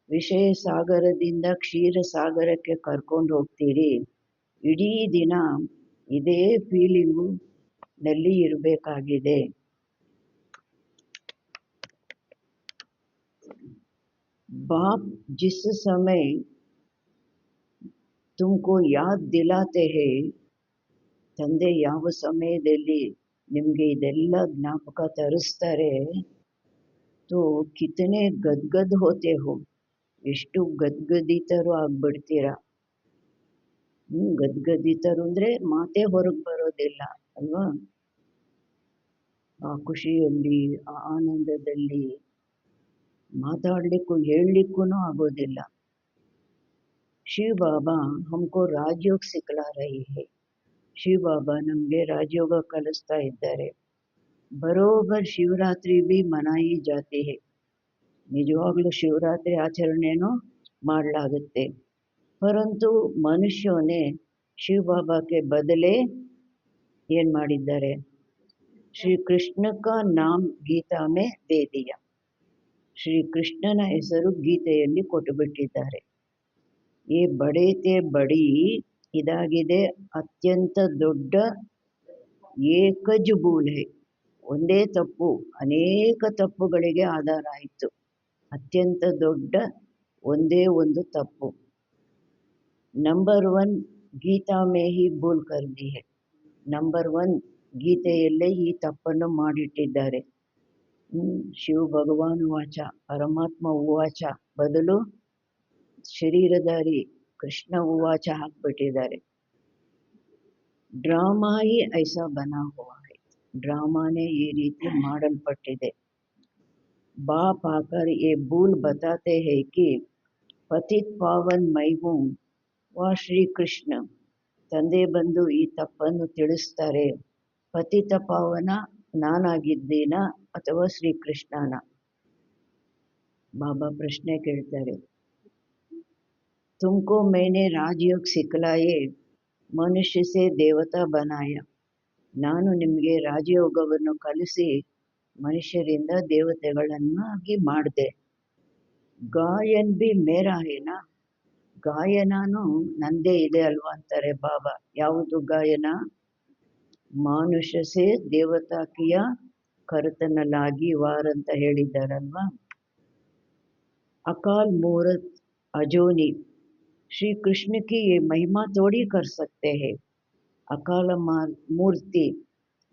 ವಿಷಯ ಸಾಗರದಿಂದ ಕ್ಷೀರ ಸಾಗರಕ್ಕೆ ಕರ್ಕೊಂಡು ಹೋಗ್ತೀರಿ. ಇಡೀ ದಿನ ಇದೇ ಫೀಲಿಂಗು ನಲ್ಲಿ ಇರಬೇಕಾಗಿದೆ. बाप जिस समय तुमको याद दिलाते हैं, ತಂದೆ ಯಾವ ಸಮಯದಲ್ಲಿ ನಿಮಗೆ ಇದೆಲ್ಲ ಜ್ಞಾಪಕ ತರಿಸ್ತಾರೆ, ತೋ ಕಿತನೆ ಗದ್ಗದ್ ಹೋತೆ ಹೋ, ಎಷ್ಟು ಗದ್ಗದಿತರು ಆಗ್ಬಿಡ್ತೀರಾ. ಗದ್ಗದಿತರು ಅಂದರೆ ಮಾತೇ ಹೊರಗೆ ಬರೋದಿಲ್ಲ ಅಲ್ವಾ. ಆ ಖುಷಿಯಲ್ಲಿ, ಆ ಆನಂದದಲ್ಲಿ ಮಾತಾಡಲಿಕ್ಕೂ ಹೇಳಲಿಕ್ಕೂ ಆಗೋದಿಲ್ಲ. ಶಿವ ಬಾಬಾ ಹಮ್ಕೋ ರಾಜಯೋಗ ಸಿಕ್ಲಾ ರಹಿ ಹೈ. ಶಿವ ಬಾಬಾ ನಮಗೆ ರಾಜಯೋಗ ಕಲಿಸ್ತಾ ಇದ್ದಾರೆ. ಬರೋಬರ್ ಶಿವರಾತ್ರಿ ಬಿ ಮನಾಯಿ ಜಾತಿ ಹೈ. ನಿಜವಾಗ್ಲೂ ಶಿವರಾತ್ರಿ ಆಚರಣೆನೂ ಮಾಡಲಾಗುತ್ತೆ. ಪರಂತು ಮನುಷ್ಯನೇ ಶಿವ ಬಾಬಾಕ್ಕೆ ಬದಲೇ ಏನು ಮಾಡಿದ್ದಾರೆ, ಶ್ರೀ ಕೃಷ್ಣ ಕಾ ನಾಮ್ ಗೀತಾ ಮೇ ದೇ ದಿಯಾ. ಶ್ರೀ ಕೃಷ್ಣನ ಹೆಸರು ಗೀತೆಯಲ್ಲಿ ಕೊಟ್ಟುಬಿಟ್ಟಿದ್ದಾರೆ. ಈ ಬಡೇತೆ ಬಡಿ ಇದಾಗಿದೆ, ಅತ್ಯಂತ ದೊಡ್ಡ ಏಕಜ್ ಭೂಲ್ ಹೈ. ಒಂದೇ ತಪ್ಪು ಅನೇಕ ತಪ್ಪುಗಳಿಗೆ ಆಧಾರ ಆಯಿತು. ಅತ್ಯಂತ ದೊಡ್ಡ ಒಂದೇ ಒಂದು ತಪ್ಪು. ನಂಬರ್ 1 ಗೀತಾ ಮೇ ಹಿ ಭೂಲ್ ಕರ್ ದಿ ಹೈ. ನಂಬರ್ 1 ಗೀತೆಯಲ್ಲೇ ಈ ತಪ್ಪನ್ನು ಮಾಡಿಟ್ಟಿದ್ದಾರೆ. ಶಿವ ಭಗವಾನ್ ವಾಚ, ಪರಮಾತ್ಮ ಉವಾಚ ಬದಲು ಶರೀರಧಾರಿ ಕೃಷ್ಣ ಉವಾಚ ಹಾಕ್ಬಿಟ್ಟಿದ್ದಾರೆ. ಡ್ರಾಮಾ ಹಿ ಐಸಾ ಬನಾ ಹುವಾ ಹೈ. ಡ್ರಾಮಾನೇ ಈ ರೀತಿ ಮಾಡಲ್ಪಟ್ಟಿದೆ. ಬಾಪ್ ಆಕರ್ ಯೇ ಭೂಲ್ ಬತಾತೆ ಹೈ ಕಿ ಪತಿತ್ ಪಾವನ್ ಮೈ ಹೂಂ ವಾ ಶ್ರೀ ಕೃಷ್ಣ. ತಂದೆ ಬಂದು ಈ ತಪ್ಪನ್ನು ತಿಳಿಸ್ತಾರೆ. ಪತಿತ ಪಾವನ ನಾನಾಗಿದ್ದೀನ ಅಥವಾ ಶ್ರೀಕೃಷ್ಣನ. ಬಾಬಾ ಪ್ರಶ್ನೆ ಕೇಳ್ತಾರೆ, ತುಮಕೋ ಮೇನೆ ರಾಜಯೋಗ ಸಿಕ್ಲಾಯೆ, ಮನುಷ್ಯ ಸೇ ದೇವತಾ ಬನಾಯ. ನಾನು ನಿಮಗೆ ರಾಜಯೋಗವನ್ನು ಕಲಿಸಿ ಮನುಷ್ಯರಿಂದ ದೇವತೆಗಳನ್ನಾಗಿ ಮಾಡಿದೆ. ಗಾಯನ್ ಬಿ ಮೇರಾ ಹೇನಾ. ಗಾಯನೂ ನಂದೇ ಇದೆ ಅಲ್ವಾ ಅಂತಾರೆ ಬಾಬಾ. ಯಾವುದು ಗಾಯನ? ಮಾನುಷ ಸೇ ದೇವತಾ ಕಿಯ ಕರ್ತನಲಾಗಿ ವಾರ್ ಅಂತ ಹೇಳಿದ್ದಾರಲ್ವಾ. ಅಕಾಲ್ ಮೂರತ್ ಅಜೋನಿ ಶ್ರೀ ಕೃಷ್ಣ ಕಿ ಯೇ ಮಹಿಮಾ ತೋಡಿ ಕರ್ ಸಕ್ತೆ ಹೈ. ಅಕಾಲ ಮೂರ್ತಿ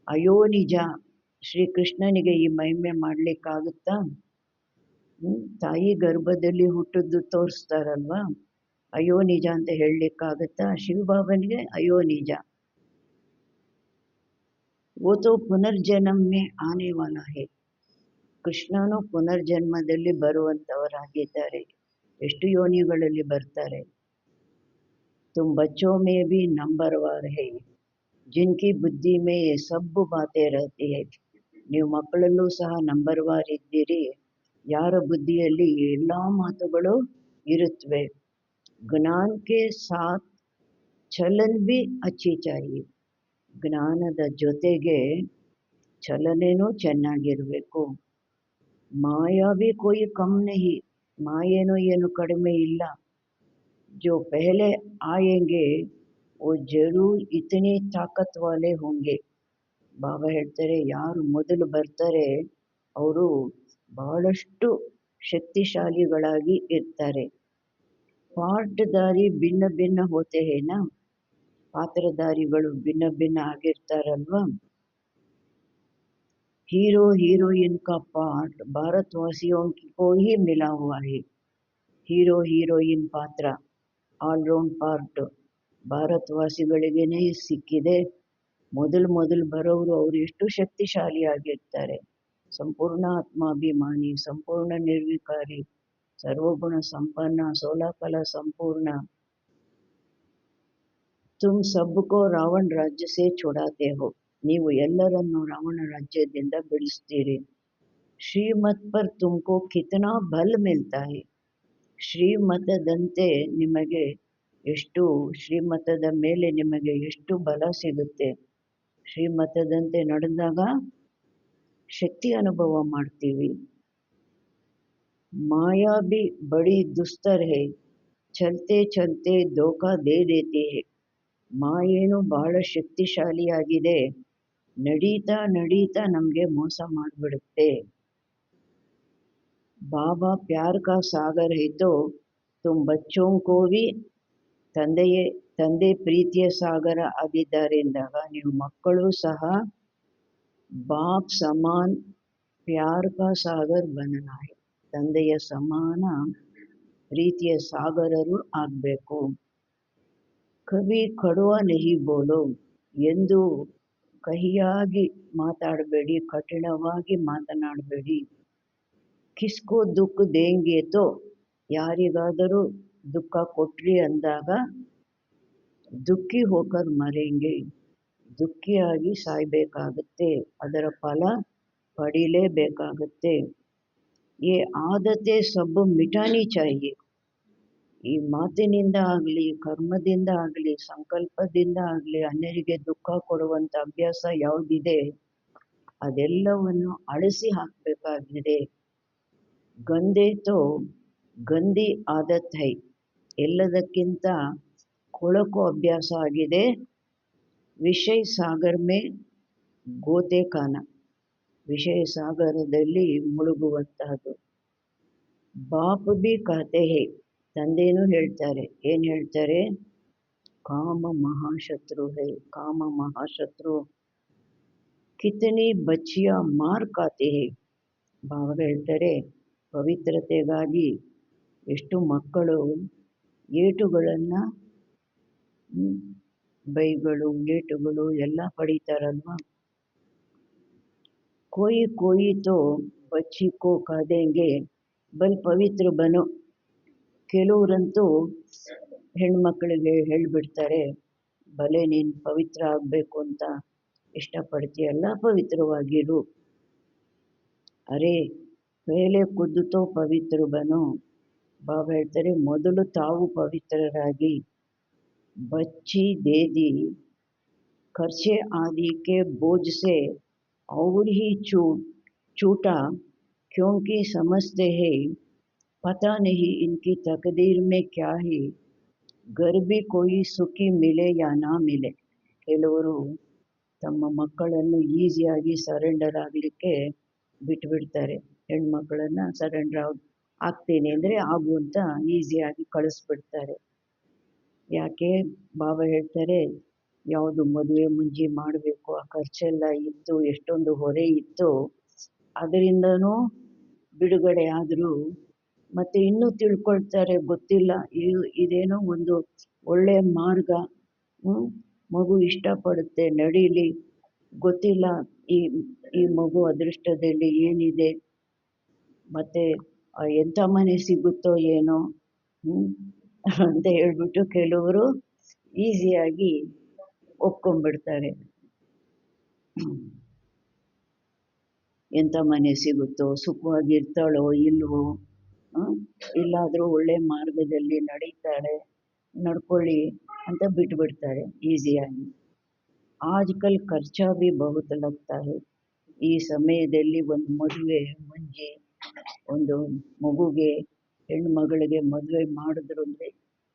ಅಯೋನಿಜ ಶ್ರೀ ಕೃಷ್ಣನಿಗೆ ಈ ಮಹಿಮೆ ಮಾಡಲಿಕ್ಕಾಗುತ್ತಾ? ತಾಯಿ ಗರ್ಭದಲ್ಲಿ ಹುಟ್ಟಿದ್ದು ತೋರಿಸ್ತಾರಲ್ವಾ, ಅಯೋನಿಜ ಅಂತ ಹೇಳಲಿಕ್ಕಾಗುತ್ತಾ? ಶಿವಬಾಬನಿಗೆ ಅಯೋನಿಜ. वो तो पुनर्जन्म में आने वाला है. ಕೃಷ್ಣನು ಪುನರ್ಜನ್ಮದಲ್ಲಿ ಬರುವಂಥವರಾಗಿದ್ದಾರೆ. ಎಷ್ಟು ಯೋನಿಗಳಲ್ಲಿ ಬರ್ತಾರೆ. तुम बच्चों में भी नंबरवार है, जिनकी बुद्धि में ये सब बातें रहती है. ನೀವು ಮಕ್ಕಳಲ್ಲೂ ಸಹ ನಂಬರ್ವಾರ್ ಇದ್ದೀರಿ, ಯಾರ ಬುದ್ಧಿಯಲ್ಲಿ ಎಲ್ಲ ಮಾತುಗಳು ಇರುತ್ತವೆ. ಜ್ಞಾನಕ್ಕೆ ಸಾಥ್ ಚಲನ್ ಬಿ ಅಚ್ಚಿ ಚಾಹಿಯೆ. ಜ್ಞಾನದ ಜೊತೆಗೆ ಚಲನೆನೂ ಚೆನ್ನಾಗಿರಬೇಕು. ಮಾಯಾ ಬಿ ಕೋಯಿ ಕಮ್ ನಹಿ. ಮಾಯೇನೂ ಏನು ಕಡಿಮೆ ಇಲ್ಲ. जो पहले आएंगे वो जरूर इतने ताकत वाले होंगे. ಬಾಬಾ ಹೇಳ್ತಾರೆ, ಯಾರು ಮೊದಲು ಬರ್ತಾರೆ ಅವರು ಬಹಳಷ್ಟು ಶಕ್ತಿಶಾಲಿಗಳಾಗಿ ಇರ್ತಾರೆ. ಪಾತ್ರಧಾರಿ ಭಿನ್ನ ಭಿನ್ನ ಹೋತೆ ಹೇನಾ. ಪಾತ್ರಧಾರಿಗಳು ಭಿನ್ನ ಭಿನ್ನ ಆಗಿರ್ತಾರಲ್ವಾ. हीरो हीरोइन का पार्ट भारतवासियों को ही मिला हुआ है. ಹೀರೋ ಹೀರೋಯಿನ್ ಪಾತ್ರ ಆಲ್ರೌಂಡ್ ಪಾರ್ಟ್ ಭಾರತವಾಸಿಗಳಿಗೇನೆ ಸಿಕ್ಕಿದೆ. ಮೊದಲು ಬರೋರು ಅವರು ಎಷ್ಟು ಶಕ್ತಿಶಾಲಿಯಾಗಿರ್ತಾರೆ. ಸಂಪೂರ್ಣ ಆತ್ಮಾಭಿಮಾನಿ, ಸಂಪೂರ್ಣ ನಿರ್ವಿಕಾರಿ, ಸರ್ವಗುಣ ಸಂಪನ್ನ, ಸೋಲಾಫಲ ಸಂಪೂರ್ಣ. तुम सबको रावण राज्य से छुड़ाते हो, ನೀವು ಎಲ್ಲರನ್ನು ರಾವಣ ರಾಜ್ಯದಿಂದ ಬಿಡಿಸ್ತೀರಿ. ಶ್ರೀಮತ್ पर तुमको कितना बल मिलता है, ಶ್ರೀಮತದಂತೆ ನಿಮಗೆ ಎಷ್ಟು, ಶ್ರೀಮತದ ಮೇಲೆ ನಿಮಗೆ ಎಷ್ಟು ಬಲ ಸಿಗುತ್ತೆ. ಶ್ರೀಮತದಂತೆ ನಡೆದಾಗ ಶಕ್ತಿ ಅನುಭವ ಮಾಡ್ತೀವಿ. माया भी बड़ी दुस्तर है, चलते चलते धोखा दे देती है. ಮಾಯೇನು ಬಹಳ ಶಕ್ತಿಶಾಲಿಯಾಗಿದೆ, ನಡೀತಾ ನಡೀತಾ ನಮಗೆ ಮೋಸ ಮಾಡಿಬಿಡುತ್ತೆ. ಬಾಬಾ ಪ್ಯಾರ್ ಕಾ ಸಾಗರ್ ಹೈ ತೋ ತುಮ್ ಬಚ್ಚೋಂ ಕೋ ಭಿ, ತಂದೆ ಪ್ರೀತಿಯ ಸಾಗರ ಆಗಿದ್ದಾರೆ ಎಂದಾಗ ನೀವು ಮಕ್ಕಳು ಸಹ ಬಾಪ್ ಸಮಾನ್ ಪ್ಯಾರ್ ಕಾ ಸಾಗರ್ ಬನನಾ ಹೈ, ತಂದೆಯ ಸಮಾನ ಪ್ರೀತಿಯ ಸಾಗರರು ಆಗಬೇಕು. ಕವಿ ಕಡುವ ನಹಿ ಬೋಲೋ, ಎಂದು ಕಹಿಯಾಗಿ ಮಾತಾಡಬೇಡಿ, ಕಠಿಣವಾಗಿ ಮಾತನಾಡಬೇಡಿ. ಕಿಸ್ಕೋ ದುಃಖ ದೇಂಗೆ ತೋ, ಯಾರಿಗಾದರೂ ದುಃಖ ಕೊಟ್ರಿ ಅಂದಾಗ ದುಃಖಿ ಹೋಕರ್ ಮರೆಂಗೆ, ದುಃಖಿಯಾಗಿ ಸಾಯ್ಬೇಕಾಗತ್ತೆ, ಅದರ ಫಲ ಪಡೀಲೇಬೇಕಾಗತ್ತೆ. ये आदतें सब मिटानी चाहिए, ಈ ಮಾತಿನಿಂದ ಆಗಲಿ, ಕರ್ಮದಿಂದ ಆಗಲಿ, ಸಂಕಲ್ಪದಿಂದ ಆಗಲಿ ಅನ್ಯರಿಗೆ ದುಃಖ ಕೊಡುವಂಥ ಅಭ್ಯಾಸ ಯಾವುದಿದೆ ಅದೆಲ್ಲವನ್ನು ಅಳಿಸಿ ಹಾಕಬೇಕಾಗಿದೆ. ಗಂದೆ ತೋ ಗಂದಿ ಆದತ್ ಹೈ, ಎಲ್ಲದಕ್ಕಿಂತ ಕೊಳಕು ಅಭ್ಯಾಸ ಆಗಿದೆ. ವಿಷಯ ಸಾಗರ್ ಮೇ ಗೋತೆ ಕಾನ, ವಿಷಯ ಸಾಗರದಲ್ಲಿ ಮುಳುಗುವಂತಹದ್ದು. ಬಾಪ್ ಬಿ ಕಹತೆ ಹೇ, ತಂದೆನೂ ಹೇಳ್ತಾರೆ, ಏನು ಹೇಳ್ತಾರೆ, ಕಾಮ ಮಹಾಶತ್ರು ಹೇ, ಕಾಮ ಮಹಾಶತ್ರು. ಕಿತನಿ ಬಚ್ಚಿಯ ಮಾರ್ ಖಾತೆ ಹೇ, ಬಾಬಾ ಹೇಳ್ತಾರೆ, ಪವಿತ್ರತೆಗಾಗಿ ಎಷ್ಟು ಮಕ್ಕಳು ಏಟುಗಳನ್ನು, ಬೈಗಳು, ಏಟುಗಳು ಎಲ್ಲ ಪಡೀತಾರಲ್ವ. कोई कोई तो बच्ची को कह देंगे बल पवित्र बनो, ಕೆಲವರಂತೂ ಹೆಣ್ಮಕ್ಳಿಗೆ ಹೇಳಿಬಿಡ್ತಾರೆ, ಭಲೆ ನೀನು ಪವಿತ್ರ ಆಗಬೇಕು ಅಂತ ಇಷ್ಟಪಡ್ತೀಯಲ್ಲ, ಪವಿತ್ರವಾಗಿರು. ಅರೆ ಪೇಲೆ ಖುದ್ ತೋ ಪವಿತ್ರ ಬನೋ, ಬಾಬಾ ಹೇಳ್ತಾರೆ ಮೊದಲು ತಾವು ಪವಿತ್ರರಾಗಿ. ಬಚ್ಚಿ ದೇದಿ ಖರ್ಚೆ ಆದಿ ಕೆ ಬೋझ से और ही छूटा, क्योंकि समझते हैं पता नहीं इनकी तकदीर में क्या है, घर भी कोई सुखी मिले या ना मिले. ಕೆಲವರು ತಮ್ಮ ಮಕ್ಕಳನ್ನು ಈಸಿಯಾಗಿ ಸರೆಂಡರ್ ಆಗಲಿಕ್ಕೆ ಬಿಟ್ಬಿಡ್ತಾರೆ. ಹೆಣ್ಮಕ್ಕಳನ್ನು ಸರೆಂಡರ್ ಆಗ್ತೀನಿ ಅಂದರೆ ಆಗು ಅಂತ ಈಸಿಯಾಗಿ ಕಳಿಸ್ಬಿಡ್ತಾರೆ. ಯಾಕೆ ಬಾಬಾ ಹೇಳ್ತಾರೆ, ಯಾವುದು ಮದುವೆ ಮುಂಜಿ ಮಾಡಬೇಕು, ಆ ಖರ್ಚೆಲ್ಲ ಇತ್ತು, ಎಷ್ಟೊಂದು ಹೊರೆ ಇತ್ತು, ಅದರಿಂದನೂ ಬಿಡುಗಡೆ ಆದರೂ ಮತ್ತೆ ಇನ್ನೂ ತಿಳ್ಕೊಳ್ತಾರೆ, ಗೊತ್ತಿಲ್ಲ ಇದೇನೋ ಒಂದು ಒಳ್ಳೆಯ ಮಾರ್ಗ, ಮಗು ಇಷ್ಟಪಡುತ್ತೆ ನಡೀಲಿ, ಗೊತ್ತಿಲ್ಲ ಈ ಈ ಮಗು ಅದೃಷ್ಟದಲ್ಲಿ ಏನಿದೆ, ಮತ್ತು ಎಂಥ ಮನೆ ಸಿಗುತ್ತೋ ಏನೋ ಅಂತ ಹೇಳ್ಬಿಟ್ಟು ಕೆಲವರು ಈಸಿಯಾಗಿ ಒಪ್ಕೊಂಡ್ಬಿಡ್ತಾರೆ. ಎಂಥ ಮನೆ ಸಿಗುತ್ತೋ, ಸುಖವಾಗಿರ್ತಾಳೋ ಇಲ್ವೋ, ಇಲ್ಲಾದರೂ ಒಳ್ಳೆ ಮಾರ್ಗದಲ್ಲಿ ನಡೀತಾಳೆ, ನಡ್ಕೊಳ್ಳಿ ಅಂತ ಬಿಟ್ಬಿಡ್ತಾರೆ ಈಸಿಯಾಗಿ. ಆಜ್ಕಲ್ ಖರ್ಚಾ ಭಿ ಬಹುತ್ ಲಗ್ತಾ ಹೈ, ಈ ಸಮಯದಲ್ಲಿ ಒಂದು ಮದುವೆ ಮುಂಜಿ ಒಂದು ಮಗುಗೆ, ಹೆಣ್ಮಗಳಿಗೆ ಮದುವೆ ಮಾಡಿದ್ರು ಅಂದರೆ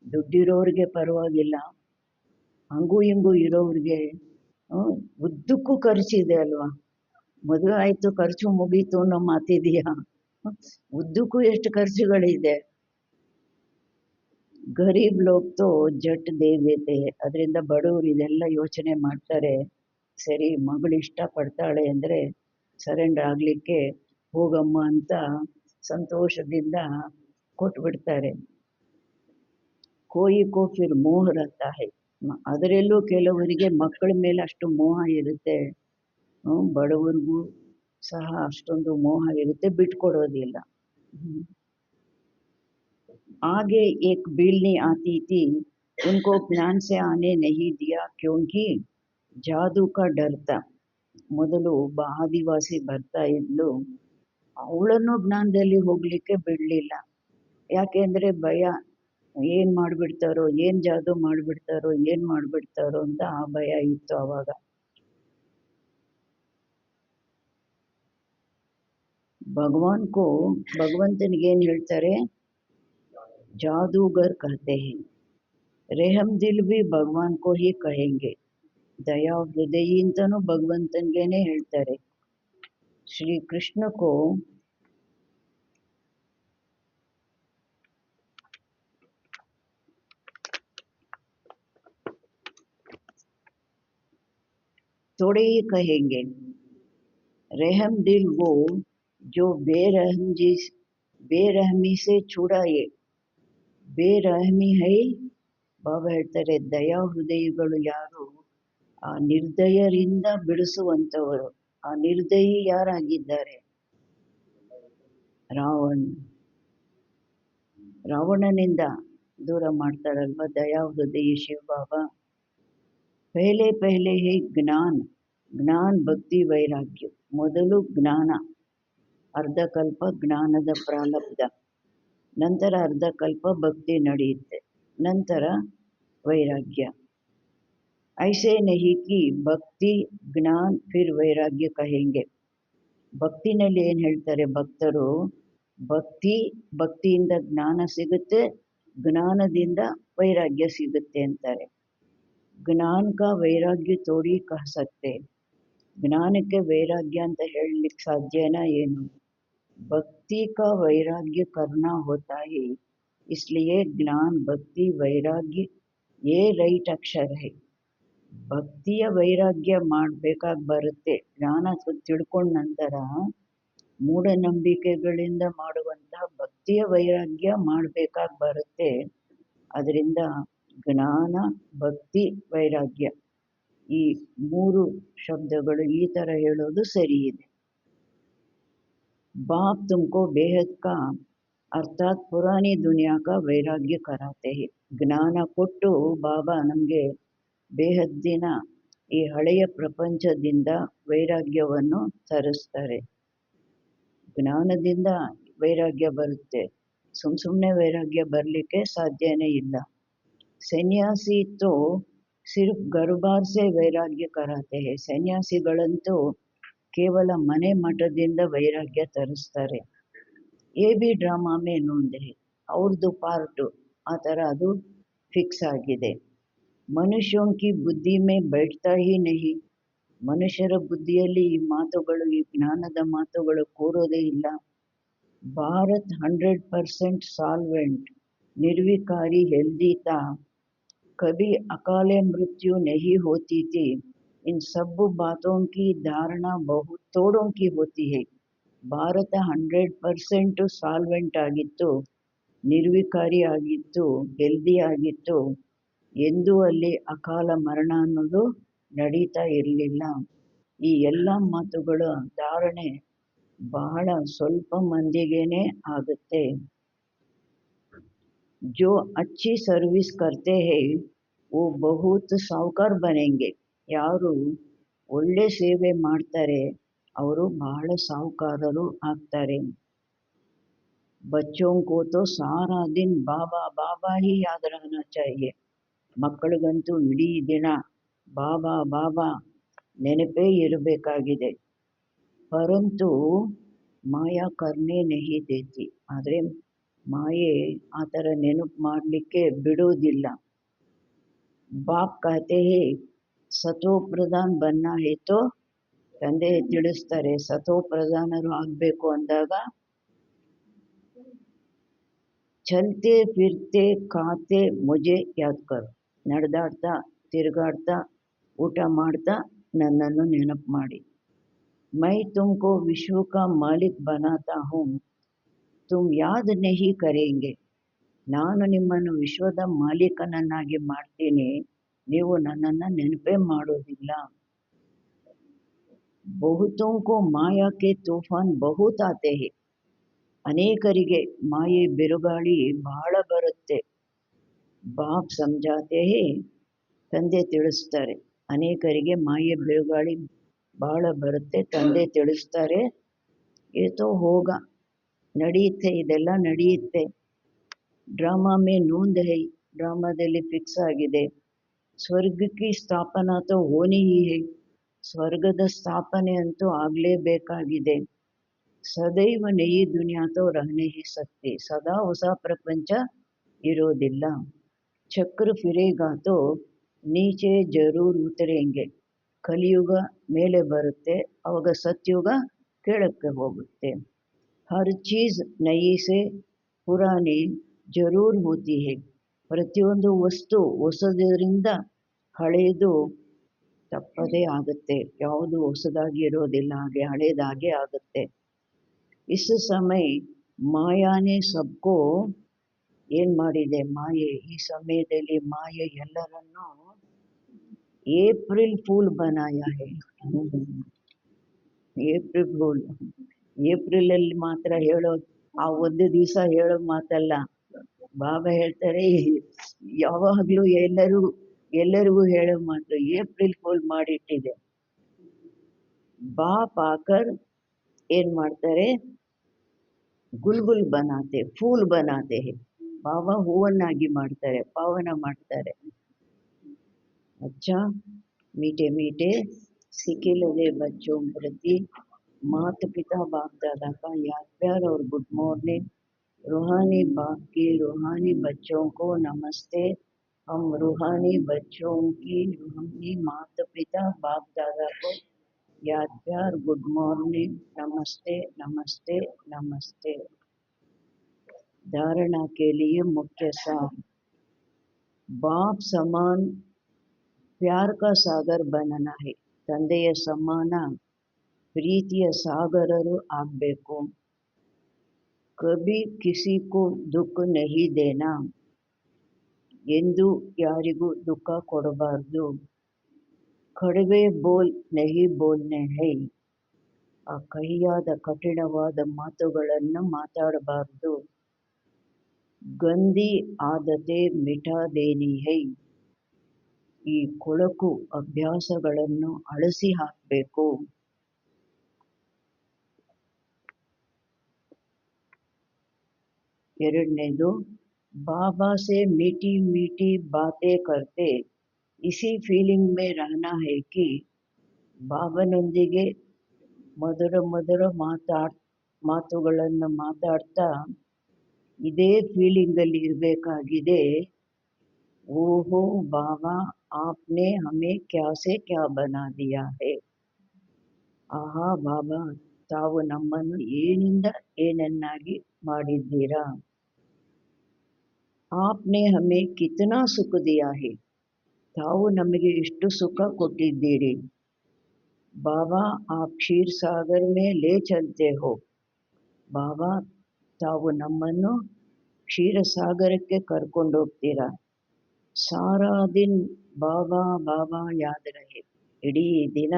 ದುಡ್ಡಿರೋರಿಗೆ ಪರವಾಗಿಲ್ಲ, ಹಂಗೂ ಹಿಂಗೂ ಇರೋರಿಗೆ ಉದ್ದಕ್ಕೂ ಖರ್ಚಿದೆ ಅಲ್ವಾ. ಮದುವೆ ಆಯಿತು ಖರ್ಚು ಮುಗೀತು ಅನ್ನೋ ಮಾತಿದೆಯಾ, ಉದ್ದಕ್ಕೂ ಎಷ್ಟು ಖರ್ಚುಗಳಿದೆ. ಗರೀಬ್ ಲೋಗ್ ತೋ ಜಟ್ ದೇ ದೇತೆ, ಅದರಿಂದ ಬಡವರು ಇದೆಲ್ಲ ಯೋಚನೆ ಮಾಡ್ತಾರೆ, ಸರಿ ಮಗಳು ಇಷ್ಟಪಡ್ತಾಳೆ ಅಂದರೆ ಸರೆಂಡರ್ ಆಗಲಿಕ್ಕೆ ಹೋಗಮ್ಮ ಅಂತ ಸಂತೋಷದಿಂದ ಕೊಟ್ಬಿಡ್ತಾರೆ. ಕೋಯಿ ಕೋ ಫಿರ್ ಮೋಹ ರಹತಾ ಹೈ, ಅದರಲ್ಲೂ ಕೆಲವರಿಗೆ ಮಕ್ಕಳ ಮೇಲೆ ಅಷ್ಟು ಮೋಹ ಇರುತ್ತೆ, ಬಡವರಿಗೂ ಸಹ ಅಷ್ಟೊಂದು ಮೋಹ ಇರುತ್ತೆ, ಬಿಟ್ಕೊಡೋದಿಲ್ಲ. आगे एक बिल्ली आती थी, उनको ज्ञान से आने नहीं दिया क्योंकि जादू का डर था. ಮೊದಲು ಆದಿವಾಸಿ ಬರ್ತಾ ಇದ್ಲು, ಅವಳನ್ನು ಜ್ಞಾನದಲ್ಲಿ ಹೋಗ್ಲಿಕ್ಕೆ ಬಿಡ್ಲಿಲ್ಲ. ಯಾಕೆಂದ್ರೆ ಭಯ, ಏನ್ ಮಾಡ್ಬಿಡ್ತಾರೋ, ಏನ್ ಜಾದೂ ಮಾಡ್ಬಿಡ್ತಾರೋ, ಏನ್ ಮಾಡ್ಬಿಡ್ತಾರೋ ಅಂತ ಆ ಭಯ ಇತ್ತು ಅವಾಗ. ಭಗವಂತನಿಗೆ ಏನ್ ಹೇಳ್ತಾರೆ, ಜಾದೂಗರ್ ಕಹತೆ ಹೈ. ರೆಹಮ್ ದಿಲ್ ಬಿ ಭಗವಾನ್ ಕೋ ಹಿ ಕಹೆಂಗೆ. ದಯಾ ಹೃದಯಿ ಅಂತಾನು ಭಗವಂತನ್ಗೇನೆ ಹೇಳ್ತಾರೆ. ಶ್ರೀ ಕೃಷ್ಣ ಕೋ थोड़े ही कहेंगे. रहम दिल वो जो बेरहमी से छुड़ाए. ಬೇರಹಮಿ ಹೈ. ಬಾಬಾ ಹೇಳ್ತಾರೆ, ದಯಾ ಹೃದಯಗಳು ಯಾರು, ಆ ನಿರ್ದಯರಿಂದ ಬಿಡಿಸುವಂಥವರು. ಆ ನಿರ್ದಯಿ ಯಾರಾಗಿದ್ದಾರೆ, ರಾವಣನಿಂದ ದೂರ ಮಾಡ್ತಾರಲ್ವ ದಯಾ ಹೃದಯ ಶಿವ ಬಾಬಾ. ಪಹಲೆ ಪಹಲೆ ಹೇ ಜ್ಞಾನ ಭಕ್ತಿ ವೈರಾಗ್ಯ. ಮೊದಲು ಜ್ಞಾನ, ಅರ್ಧಕಲ್ಪ ಜ್ಞಾನದ ಪ್ರಾರಬ್ಧ, ನಂತರ ಅರ್ಧಕಲ್ಪ ಭಕ್ತಿ ನಡೆಯುತ್ತೆ, ನಂತರ ವೈರಾಗ್ಯ. ಐಸೆ ನಹಿ ಕಿ ಭಕ್ತಿ ಜ್ಞಾನ ಫಿರ್ ವೈರಾಗ್ಯ ಕಹೆಂಗೆ. ಭಕ್ತಿನಲ್ಲಿ ಏನು ಹೇಳ್ತಾರೆ ಭಕ್ತರು, ಭಕ್ತಿಯಿಂದ ಜ್ಞಾನ ಸಿಗುತ್ತೆ, ಜ್ಞಾನದಿಂದ ವೈರಾಗ್ಯ ಸಿಗುತ್ತೆ ಅಂತಾರೆ. ಜ್ಞಾನ ಕಾ ವೈರಾಗ್ಯ ತೋಡಿ ಕಹ ಸಕ್ತೆ. ಜ್ಞಾನಕ್ಕೆ ವೈರಾಗ್ಯ ಅಂತ ಹೇಳಲಿಕ್ಕೆ ಸಾಧ್ಯನಾ ಏನು. भक्ति का वैराग्य करना होता है, इसलिए ज्ञान भक्ति वैराग्य ये ರೈಟ್ ಅಕ್ಷರ है. ಭಕ್ತಿಯ ವೈರಾಗ್ಯ ಮಾಡಬೇಕಾಗಿ ಬರುತ್ತೆ. ಜ್ಞಾನ ತಿಳ್ಕೊಂಡ ನಂತರ ಮೂಢನಂಬಿಕೆಗಳಿಂದ ಮಾಡುವಂತಹ ಭಕ್ತಿಯ ವೈರಾಗ್ಯ ಮಾಡಬೇಕಾಗಿ ಬರುತ್ತೆ. ಅದರಿಂದ ಜ್ಞಾನ ಭಕ್ತಿ ವೈರಾಗ್ಯ ಈ ಮೂರು ಶಬ್ದಗಳು ಈ ಥರ ಹೇಳೋದು ಸರಿ ಇದೆ. बाप तुमको बेहद का अर्थात पुरानी दुनिया का वैराग्य कराते हैं. ಜ್ಞಾನ ಕೊಟ್ಟು ಬಾಬಾ ನಮಗೆ ಬೇಹದ್ದಿನ ಈ ಹಳೆಯ ಪ್ರಪಂಚದಿಂದ ವೈರಾಗ್ಯವನ್ನು ತರಿಸ್ತಾರೆ. ಜ್ಞಾನದಿಂದ ವೈರಾಗ್ಯ ಬರುತ್ತೆ, ಸುಮ್ಮನೆ ವೈರಾಗ್ಯ ಬರಲಿಕ್ಕೆ ಸಾಧ್ಯನೇ ಇಲ್ಲ. ಸನ್ಯಾಸಿ ತೋ ಸಿರ್ಫ್ ಗರ್ಭಾರ್ ಸೆ ವೈರಾಗ್ಯ ಕರಾತೆ ಹೈ. ಸನ್ಯಾಸಿಗಳಂತೂ ಕೇವಲ ಮನೆ ಮಠದಿಂದ ವೈರಾಗ್ಯ ತರಿಸ್ತಾರೆ. ಎ ಬಿ ಡ್ರಾಮಾ ಮೇ ನೋಂದೆ, ಅವ್ರದ್ದು ಪಾರ್ಟು ಆ ಥರ ಅದು ಫಿಕ್ಸ್ ಆಗಿದೆ. ಮನುಷ್ಯೋಂ ಕಿ ಬುದ್ಧಿ ಮೇ ಬೈಠ್ತಾ ಹಿ ನಹಿ. ಮನುಷ್ಯರ ಬುದ್ಧಿಯಲ್ಲಿ ಈ ಮಾತುಗಳು, ಈ ಜ್ಞಾನದ ಮಾತುಗಳು ಕೂರೋದೇ ಇಲ್ಲ. ಭಾರತ್ 100% ಸಾಲ್ವೆಂಟ್, ನಿರ್ವಿಕಾರಿ, ಹೆಲ್ದಿ ತಾ. ಕಭಿ ಅಕಾಲೆ ಮೃತ್ಯು ನಹಿ ಹೋತಿ ಥಿ. इन सब बातों की धारणा बहुत तोड़ों की होती है. ಭಾರತ 100% ಸಾಲ್ವೆಂಟ್ ಆಗಿತ್ತು, ನಿರ್ವಿಕಾರಿ ಆಗಿತ್ತು, ಹೆಲ್ದಿ ಆಗಿತ್ತು. ಎಂದೂ ಅಲ್ಲಿ ಅಕಾಲ ಮರಣ ಅನ್ನೋದು ನಡೀತಾ ಇರಲಿಲ್ಲ. ಈ ಎಲ್ಲ ಮಾತುಗಳ ಧಾರಣೆ ಬಹಳ ಸ್ವಲ್ಪ ಮಂದಿಗೇನೆ ಆಗುತ್ತೆ. ಜೋ ಅಚ್ಚಿ ಸರ್ವಿಸ್ ಕರ್ತೆ ಹೈ ವೋ ಬಹುತ್ ಸಾವ್ಕಾರ್ ಬನೆಂಗೆ. ಯಾರು ಒಳ್ಳೆ ಸೇವೆ ಮಾಡ್ತಾರೆ ಅವರು ಬಹಳ ಸಾಹುಕಾರರು ಆಗ್ತಾರೆ. ಬಚ್ಚೋಂ ಕೋ ತೋ ಸಾರಾ ದಿನ್ ಬಾಬಾ ಬಾಬಾ ಹಿ ಯಾದ್ ರಹನಾ ಚಾಹಿಯೆ. ಮಕ್ಕಳಿಗಂತೂ ಇಡೀ ದಿನ ಬಾಬಾ ಬಾಬಾ ನೆನಪೇ ಇರಬೇಕಾಗಿದೆ. ಪರಂತು ಮಾಯಾ ಕರ್ನೆ ನಹಿ ದೇತಿ. ಆದರೆ ಮಾಯೆ ಆ ಥರ ನೆನಪು ಮಾಡಲಿಕ್ಕೆ ಬಿಡೋದಿಲ್ಲ. ಬಾಪ್ ಕಹತೆ ಹೇ ಸತೋ ಪ್ರಧಾನ್ ಬನ್ನ ಹೇತೋ. ತಂದೆ ತಿಳಿಸ್ತಾರೆ, ಸತೋ ಪ್ರಧಾನರು ಆಗಬೇಕು ಅಂದಾಗ ಚಲ್ತೆ ಫಿರ್ತೆ ಖಾತೆ ಮುಜೆ ಯಾದ್ ಕರ್. ನಡೆದಾಡ್ತಾ ತಿರುಗಾಡ್ತಾ ಊಟ ಮಾಡ್ತಾ ನನ್ನನ್ನು ನೆನಪು ಮಾಡಿ. ಮೈ ತುಮ್ಕೋ ವಿಶ್ವ ಕಾ ಮಾಲಿಕ್ ಬನಾತಾ ಹೂಂ, ತುಮ್ ಯಾದ್ ನಹಿ ಕರೆಂಗೆ. ನಾನು ನಿಮ್ಮನ್ನು ವಿಶ್ವದ ಮಾಲೀಕನನ್ನಾಗಿ ಮಾಡ್ತೀನಿ, ನೀವು ನನ್ನನ್ನು ನೆನಪೇ ಮಾಡೋದಿಲ್ಲ. ಬಹುತೋಂ ಕೋ ಮಾಯಾ ಕೆ ತೂಫಾನ್ ಬಹುತ್ ಆತೆ ಹೈ. ಅನೇಕರಿಗೆ ಮಾಯೆ ಬಿರುಗಾಳಿ ಬಹಳ ಬರುತ್ತೆ. ಬಾಪ್ ಸಮಜಾತೆ ಹೇ, ತಂದೆ ತಿಳಿಸ್ತಾರೆ. ಅನೇಕರಿಗೆ ಮಾಯೆ ಬಿರುಗಾಳಿ ಬಹಳ ಬರುತ್ತೆ. ತಂದೆ ತಿಳಿಸ್ತಾರೆ, ಏತೋ ಹೋಗ, ನಡೆಯುತ್ತೆ, ಇದೆಲ್ಲ ನಡೆಯುತ್ತೆ. ಡ್ರಾಮಾ ಮೇ ನೋಂದ್ ಹೈ, ಡ್ರಾಮಾದಲ್ಲಿ ಫಿಕ್ಸ್ ಆಗಿದೆ. ಸ್ವರ್ಗ ಕಿ ಸ್ಥಾಪನಾ ತೋ ಹೋನಿ ಹಿ ಹೈ, ಸ್ವರ್ಗದ ಸ್ಥಾಪನೆ ಅಂತೂ ಆಗಲೇಬೇಕಾಗಿದೆ. ಸದೈವ ನಯಿ ದುನಿಯಾ ತೋ ರಹನೆ ಹಿ ಸಕ್ತಿ, ಸದಾ ಹೊಸ ಪ್ರಪಂಚ ಇರೋದಿಲ್ಲ. ಚಕ್ರ ಫಿರೇಗಾ ತೋ ನೀಚೆ ಜರೂರ್ ಉತರೇಂಗೆ, ಕಲಿಯುಗ ಮೇಲೆ ಬರುತ್ತೆ, ಅವಾಗ ಸತ್ಯುಗ ಕೆಳಕ್ಕೆ ಹೋಗುತ್ತೆ. ಹರ್ ಚೀಸ್ ನಯಿ ಸೆ ಪುರಾನಿ ಜರೂರ್ ಹೋತಿ ಹೈ, ಪ್ರತಿಯೊಂದು ವಸ್ತು ಹೊಸದರಿಂದ ಹಳೆಯದು ತಪ್ಪದೇ ಆಗುತ್ತೆ. ಯಾವುದು ಹೊಸದಾಗಿ ಇರೋದಿಲ್ಲ, ಹಾಗೆ ಹಳೇದಾಗೆ ಆಗುತ್ತೆ. ಇಸ್ ಸಮಯ ಮಾಯಾನೆ ಸಬ್ಕೋ ಏನ್ ಮಾಡಿದೆ ಮಾಯೆ, ಈ ಸಮಯದಲ್ಲಿ ಮಾಯೆ ಎಲ್ಲರನ್ನೂ ಏಪ್ರಿಲ್ ಫೂಲ್ ಬನಾಯ ಹೈ. ಏಪ್ರಿಲ್ ಫೂಲ್, ಏಪ್ರಿಲ್ ಅಲ್ಲಿ ಮಾತ್ರ ಹೇಳೋ ಆ ಒಂದು ದಿವಸ ಹೇಳೋ ಮಾತಲ್ಲ. ಬಾಬಾ ಹೇಳ್ತಾರೆ ಯಾವಾಗಲೂ ಎಲ್ಲರಿಗೂ ಹೇಳೋ ಮಾತು, ಏಪ್ರಿಲ್ ಫೂಲ್ ಮಾಡಿಟ್ಟಿದೆ. ಬಾಪ್ ಆಕರ್ ಏನ್ ಮಾಡ್ತಾರೆ, ಗುಲ್ಗುಲ್ ಬನಾತೆ, ಫೂಲ್ ಬನಾತೆ ಹೇ, ಬಾಬಾ ಹೂವನ್ನಾಗಿ ಮಾಡ್ತಾರೆ, ಪಾವನ ಮಾಡ್ತಾರೆ. अच्छा, मीठे मीठे सीखे लगे बच्चों प्रति माता पिता बाप दादा का याद प्यार और गुड मॉर्निंग. रूहानी बाप के रूहानी बच्चों को नमस्ते. हम रूहानी बच्चों की रूहानी माता पिता बाप दादा को याद प्यार गुड मॉर्निंग, नमस्ते नमस्ते नमस्ते. धारणा के लिए मुख्य सार, बाप समान ಪ್ಯಾರ್ ಕಾ ಸಾಗರ್ ಬನನಾ ಹೈ, ತಂದೆಯ ಸಮಾನ ಪ್ರೀತಿಯ ಸಾಗರರು ಆಗಬೇಕು. ಕಭಿ ಕಿಸಿ ಕೋ ದುಃಖ ನಹಿ ದೇನಾ, ಎಂದು ಯಾರಿಗೂ ದುಃಖ ಕೊಡಬಾರ್ದು. ಕಡವೆ ಬೋಲ್ ನಹಿ ಬೋಲ್ನೆ ಹೈ, ಆ ಕಹಿಯಾದ ಕಠಿಣವಾದ ಮಾತುಗಳನ್ನು ಮಾತಾಡಬಾರ್ದು. ಗಂದಿ ಆದತೆ ಮಿಠಾ ದೇನಿ ಹೈ, ಈ ಕೊಳಕು ಅಭ್ಯಾಸಗಳನ್ನು ಅಳಿಸಿ ಹಾಕಬೇಕು. ಎರಡನೇದು, ಬಾಬಾ ಸೆ ಮೀಠಿ ಮೀಠಿ ಬಾತೆ ಕರ್ತೆ ಇಸಿ ಫೀಲಿಂಗ್ ಮೇ ರಹನಾ ಹೈ ಕಿ, ಬಾಬಾನೊಂದಿಗೆ ಮಧುರ ಮಧುರ ಮಾತುಗಳನ್ನು ಮಾತಾಡ್ತಾ ಇದೇ ಫೀಲಿಂಗಲ್ಲಿ ಇರಬೇಕಾಗಿದೆ. ಓಹೋ ಬಾಬಾ, आपने हमें क्या से क्या बना दिया है. ಆಹಾ ಬಾಬಾ, ತಾವು ನಮ್ಮನ್ನು ಏನಿಂದ ಏನನ್ನಾಗಿ ಮಾಡಿದ್ದೀರಾ. आपने हमें कितना सुख दिया है, ತಾವು ನಮಗೆ ಎಷ್ಟು ಸುಖ ಕೊಟ್ಟಿದ್ದೀರಿ. ಬಾಬಾ, आप क्षीर सागर में ले चलते हो, ಬಾಬಾ, ತಾವು ನಮ್ಮನ್ನು ಕ್ಷೀರಸಾಗರಕ್ಕೆ ಕರ್ಕೊಂಡೋಗ್ತೀರಾ. ಸಾರಾ ದಿನ್ ಬಾಬಾ ಬಾಬಾ ಯಾದ್ ರಹೆ, ಇಡೀ ದಿನ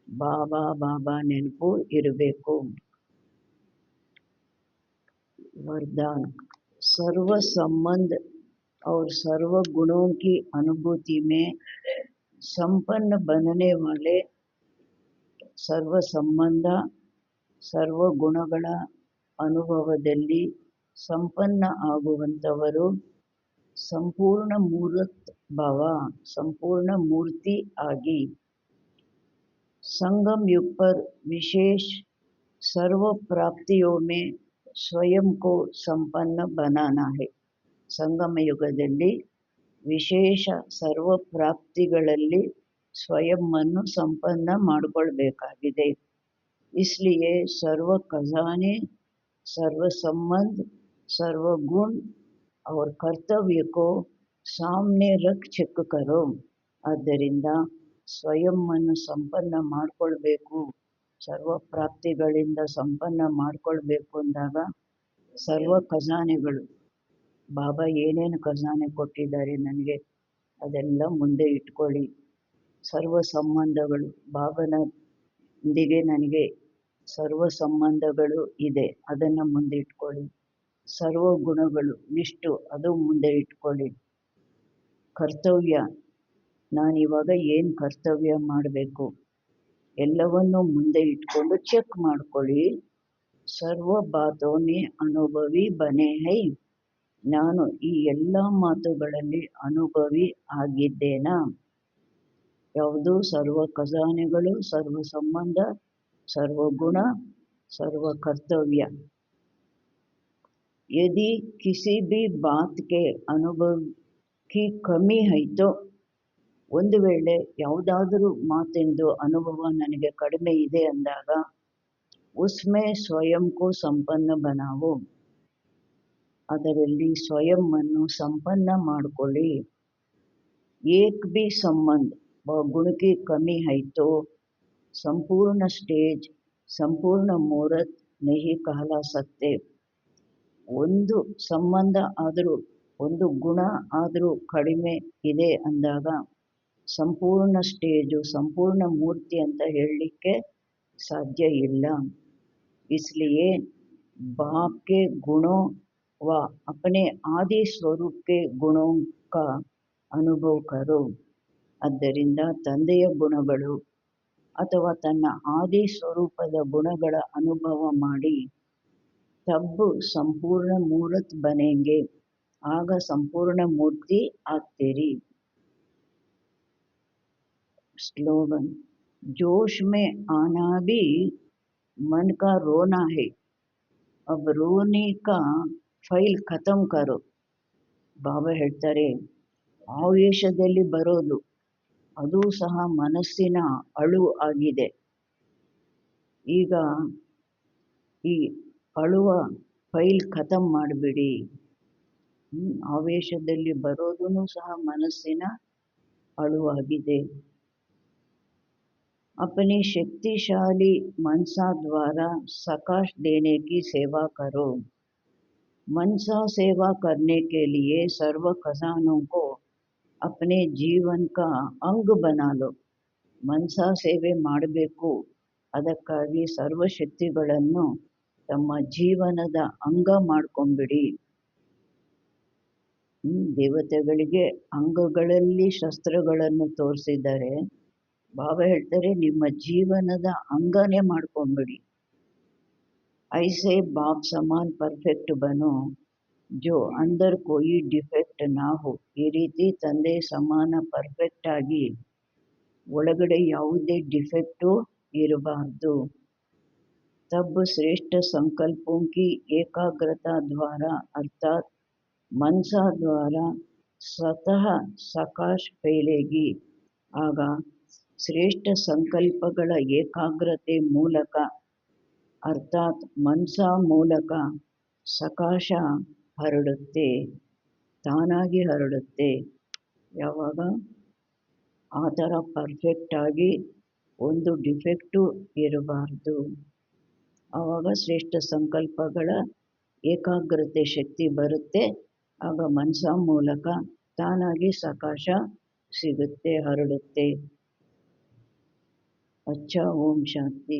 ಬಾಬಾ ಬಾಬಾ ನೆನಪು ಇರಬೇಕು. वरदान, सर्व संबंध और सर्व गुणों की अनुभूति में संपन्न बनने वाले, ಸರ್ವ ಸಂಬಂಧ ಸರ್ವ ಗುಣಗಳ ಅನುಭವದಲ್ಲಿ ಸಂಪನ್ನ ಆಗುವಂಥವರು, ಸಂಪೂರ್ಣ ಮೂರ್ತ ಭಾವ, ಸಂಪೂರ್ಣ ಮೂರ್ತಿ ಆಗಿ. संगम युग पर विशेष सर्व प्राप्तियों में स्वयं को संपन्न बनाना है. ಸಂಗಮ ಯುಗದಲ್ಲಿ ವಿಶೇಷ ಸರ್ವ ಪ್ರಾಪ್ತಿಗಳಲ್ಲಿ ಸ್ವಯಂವನ್ನು ಸಂಪನ್ನ ಮಾಡಿಕೊಳ್ಬೇಕಾಗಿದೆ. इसलिए सर्व खजाने, सर्व संबंध, सर्व गुण और कर्तव्य को सामने रख ಚೆಕ್ करो. ಆದ್ದರಿಂದ ಸ್ವಯಂವನ್ನು ಸಂಪನ್ನ ಮಾಡಿಕೊಳ್ಬೇಕು, ಸರ್ವ ಪ್ರಾಪ್ತಿಗಳಿಂದ ಸಂಪನ್ನ ಮಾಡಿಕೊಳ್ಬೇಕು ಅಂದಾಗ ಸರ್ವ ಖಜಾನೆಗಳು, ಬಾಬಾ ಏನೇನು ಖಜಾನೆ ಕೊಟ್ಟಿದ್ದಾರೆ ನನಗೆ ಅದೆಲ್ಲ ಮುಂದೆ ಇಟ್ಕೊಳ್ಳಿ. ಸರ್ವ ಸಂಬಂಧಗಳು, ಬಾಬನೊಂದಿಗೆ ನನಗೆ ಸರ್ವ ಸಂಬಂಧಗಳು ಇದೆ, ಅದನ್ನು ಮುಂದೆ ಇಟ್ಕೊಳ್ಳಿ. ಸರ್ವ ಗುಣಗಳು, ಇಷ್ಟು ಅದು ಮುಂದೆ ಇಟ್ಕೊಳ್ಳಿ. ಕರ್ತವ್ಯ, ನಾನಿವಾಗ ಏನು ಕರ್ತವ್ಯ ಮಾಡಬೇಕು ಎಲ್ಲವನ್ನು ಮುಂದೆ ಇಟ್ಕೊಂಡು ಚೆಕ್ ಮಾಡ್ಕೊಳ್ಳಿ. ಸರ್ವ ಬಾತೋನೆ ಅನುಭವಿ ಬನೆ ಹೈ, ನಾನು ಈ ಎಲ್ಲ ಮಾತುಗಳಲ್ಲಿ ಅನುಭವಿ ಆಗಿದ್ದೇನಾ? ಯಾವುದು? ಸರ್ವ ಖಜಾನೆಗಳು, ಸರ್ವ ಸಂಬಂಧ, सर्व गुण, सर्व कर्तव्य। यदि किसी भी बात के अनुभव की कमी है तो ಒಂದು ವೇಳೆ ಯಾವುದಾದರೂ ಮಾತೆಂದು ಅನುಭವ ನನಗೆ ಕಡಿಮೆ ಇದೆ ಅಂದಾಗ ಉಸ್ಮೆ ಸ್ವಯಂ ಕೋ ಸಂಪನ್ನ ಬನಾವೋ, ಅದರಲ್ಲಿ ಸ್ವಯಂ ಅನ್ನು ಸಂಪನ್ನ ಮಾಡಿಕೊಳ್ಳಿ. ಏಕ್ ಬಿ ಸಂಬಂಧ व गुण की कमी है तो संपूर्ण स्टेज संपूर्ण मुहूर्त नहीं कहला सकते. ಒಂದು ಸಂಬಂಧ ಆದರೂ ಒಂದು ಗುಣ ಆದರೂ ಕಡಿಮೆ ಇದೆ ಅಂದಾಗ ಸಂಪೂರ್ಣ ಸ್ಟೇಜು ಸಂಪೂರ್ಣ ಮೂರ್ತಿ ಅಂತ ಹೇಳಲಿಕ್ಕೆ ಸಾಧ್ಯ ಇಲ್ಲ. इसलिए बाप के गुणों व अपने आदि स्वरूप के गुणों का अनुभव करो. ಆದ್ದರಿಂದ ತಂದೆಯ ಗುಣಗಳು ಅಥವಾ ತನ್ನ ಆದಿ ಸ್ವರೂಪದ ಗುಣಗಳ ಅನುಭವ ಮಾಡಿ. ತಬ್ ಸಂಪೂರ್ಣ ಮೂರ್ತ್ ಬನೆಂಗೆ, ಆಗ ಸಂಪೂರ್ಣ ಮೂರ್ತಿ ಆಗ್ತೀರಿ. ಸ್ಲೋಗನ್, जोश में आना भी मन का रोना है, अब रोने का ಫೈಲ್ ಖತಮ್ ಕರೋ. ಬಾಬಾ ಹೇಳ್ತಾರೆ, ಆವೇಶದಲ್ಲಿ ಬರೋದು ಅದು ಸಹ ಮನಸ್ಸಿನ ಅಳು ಆಗಿದೆ. ಈಗ ಈ ಅಳುವ ಫೈಲ್ ಖತಮ್ ಮಾಡಿಬಿಡಿ. ಆವೇಶದಲ್ಲಿ ಬರೋದೂ ಸಹ ಮನಸ್ಸಿನ ಅಳುವಾಗಿದೆ. अपने शक्तिशाली मनसा द्वारा सकाश देने की सेवा करो. मनसा सेवा करने के लिए सर्व खजानों को अपने जीवन का अंग बना लो. मनसा ಸೇವೆ ಮಾಡಬೇಕು, ಅದಕ್ಕಾಗಿ ಸರ್ವಶಕ್ತಿಗಳನ್ನು ತಮ್ಮ ಜೀವನದ ಅಂಗ ಮಾಡ್ಕೊಂಡ್ಬಿಡಿ. ದೇವತೆಗಳಿಗೆ ಅಂಗಗಳಲ್ಲಿ ಶಸ್ತ್ರಗಳನ್ನು ತೋರಿಸಿದ್ದಾರೆ. ಬಾಬಾ ಹೇಳ್ತಾರೆ, ನಿಮ್ಮ ಜೀವನದ ಅಂಗನೇ ಮಾಡ್ಕೊಂಡ್ಬಿಡಿ. ಐಸೆ ಬಾಪ್ ಸಮಾನ್ ಪರ್ಫೆಕ್ಟ್ ಬನೋ ಜೋ ಅಂದರ್ ಕೋಯಿ ಡಿಫೆಕ್ಟ್ ನಾ ಹೋ. ಈ ರೀತಿ ತಂದೆ ಸಮಾನ ಪರ್ಫೆಕ್ಟ್ ಆಗಿ ಒಳಗಡೆ ಯಾವುದೇ ಡಿಫೆಕ್ಟು ಇರಬಾರ್ದು. ತಬ್ ಶ್ರೇಷ್ಠ ಸಂಕಲ್ಪೋಂ ಕಿ ಏಕಾಗ್ರತಾ ದ್ವಾರ ಅರ್ಥಾತ್ ಮನಸಾ ದ್ವಾರ ಸ್ವತಃ ಸಕಾಶ್ ಫೈಲೇಗಿ. ಆಗ ಶ್ರೇಷ್ಠ ಸಂಕಲ್ಪಗಳ ಏಕಾಗ್ರತೆ ಮೂಲಕ ಅರ್ಥಾತ್ ಮನಸಾ ಮೂಲಕ ಸಕಾಶ ಹರಡುತ್ತೆ, ತಾನಾಗಿ ಹರಡುತ್ತೆ. ಯಾವಾಗ ಆ ಥರ ಪರ್ಫೆಕ್ಟಾಗಿ ಒಂದು ಡಿಫೆಕ್ಟು ಇರಬಾರ್ದು, ಆವಾಗ ಶ್ರೇಷ್ಠ ಸಂಕಲ್ಪಗಳ ಏಕಾಗ್ರತೆ ಶಕ್ತಿ ಬರುತ್ತೆ. ಆಗ ಮನಸಾ ಮೂಲಕ ತಾನಾಗಿ ಸಕಾಶ ಸಿಗುತ್ತೆ, ಹರಡುತ್ತೆ. अच्छा, ओम शांति.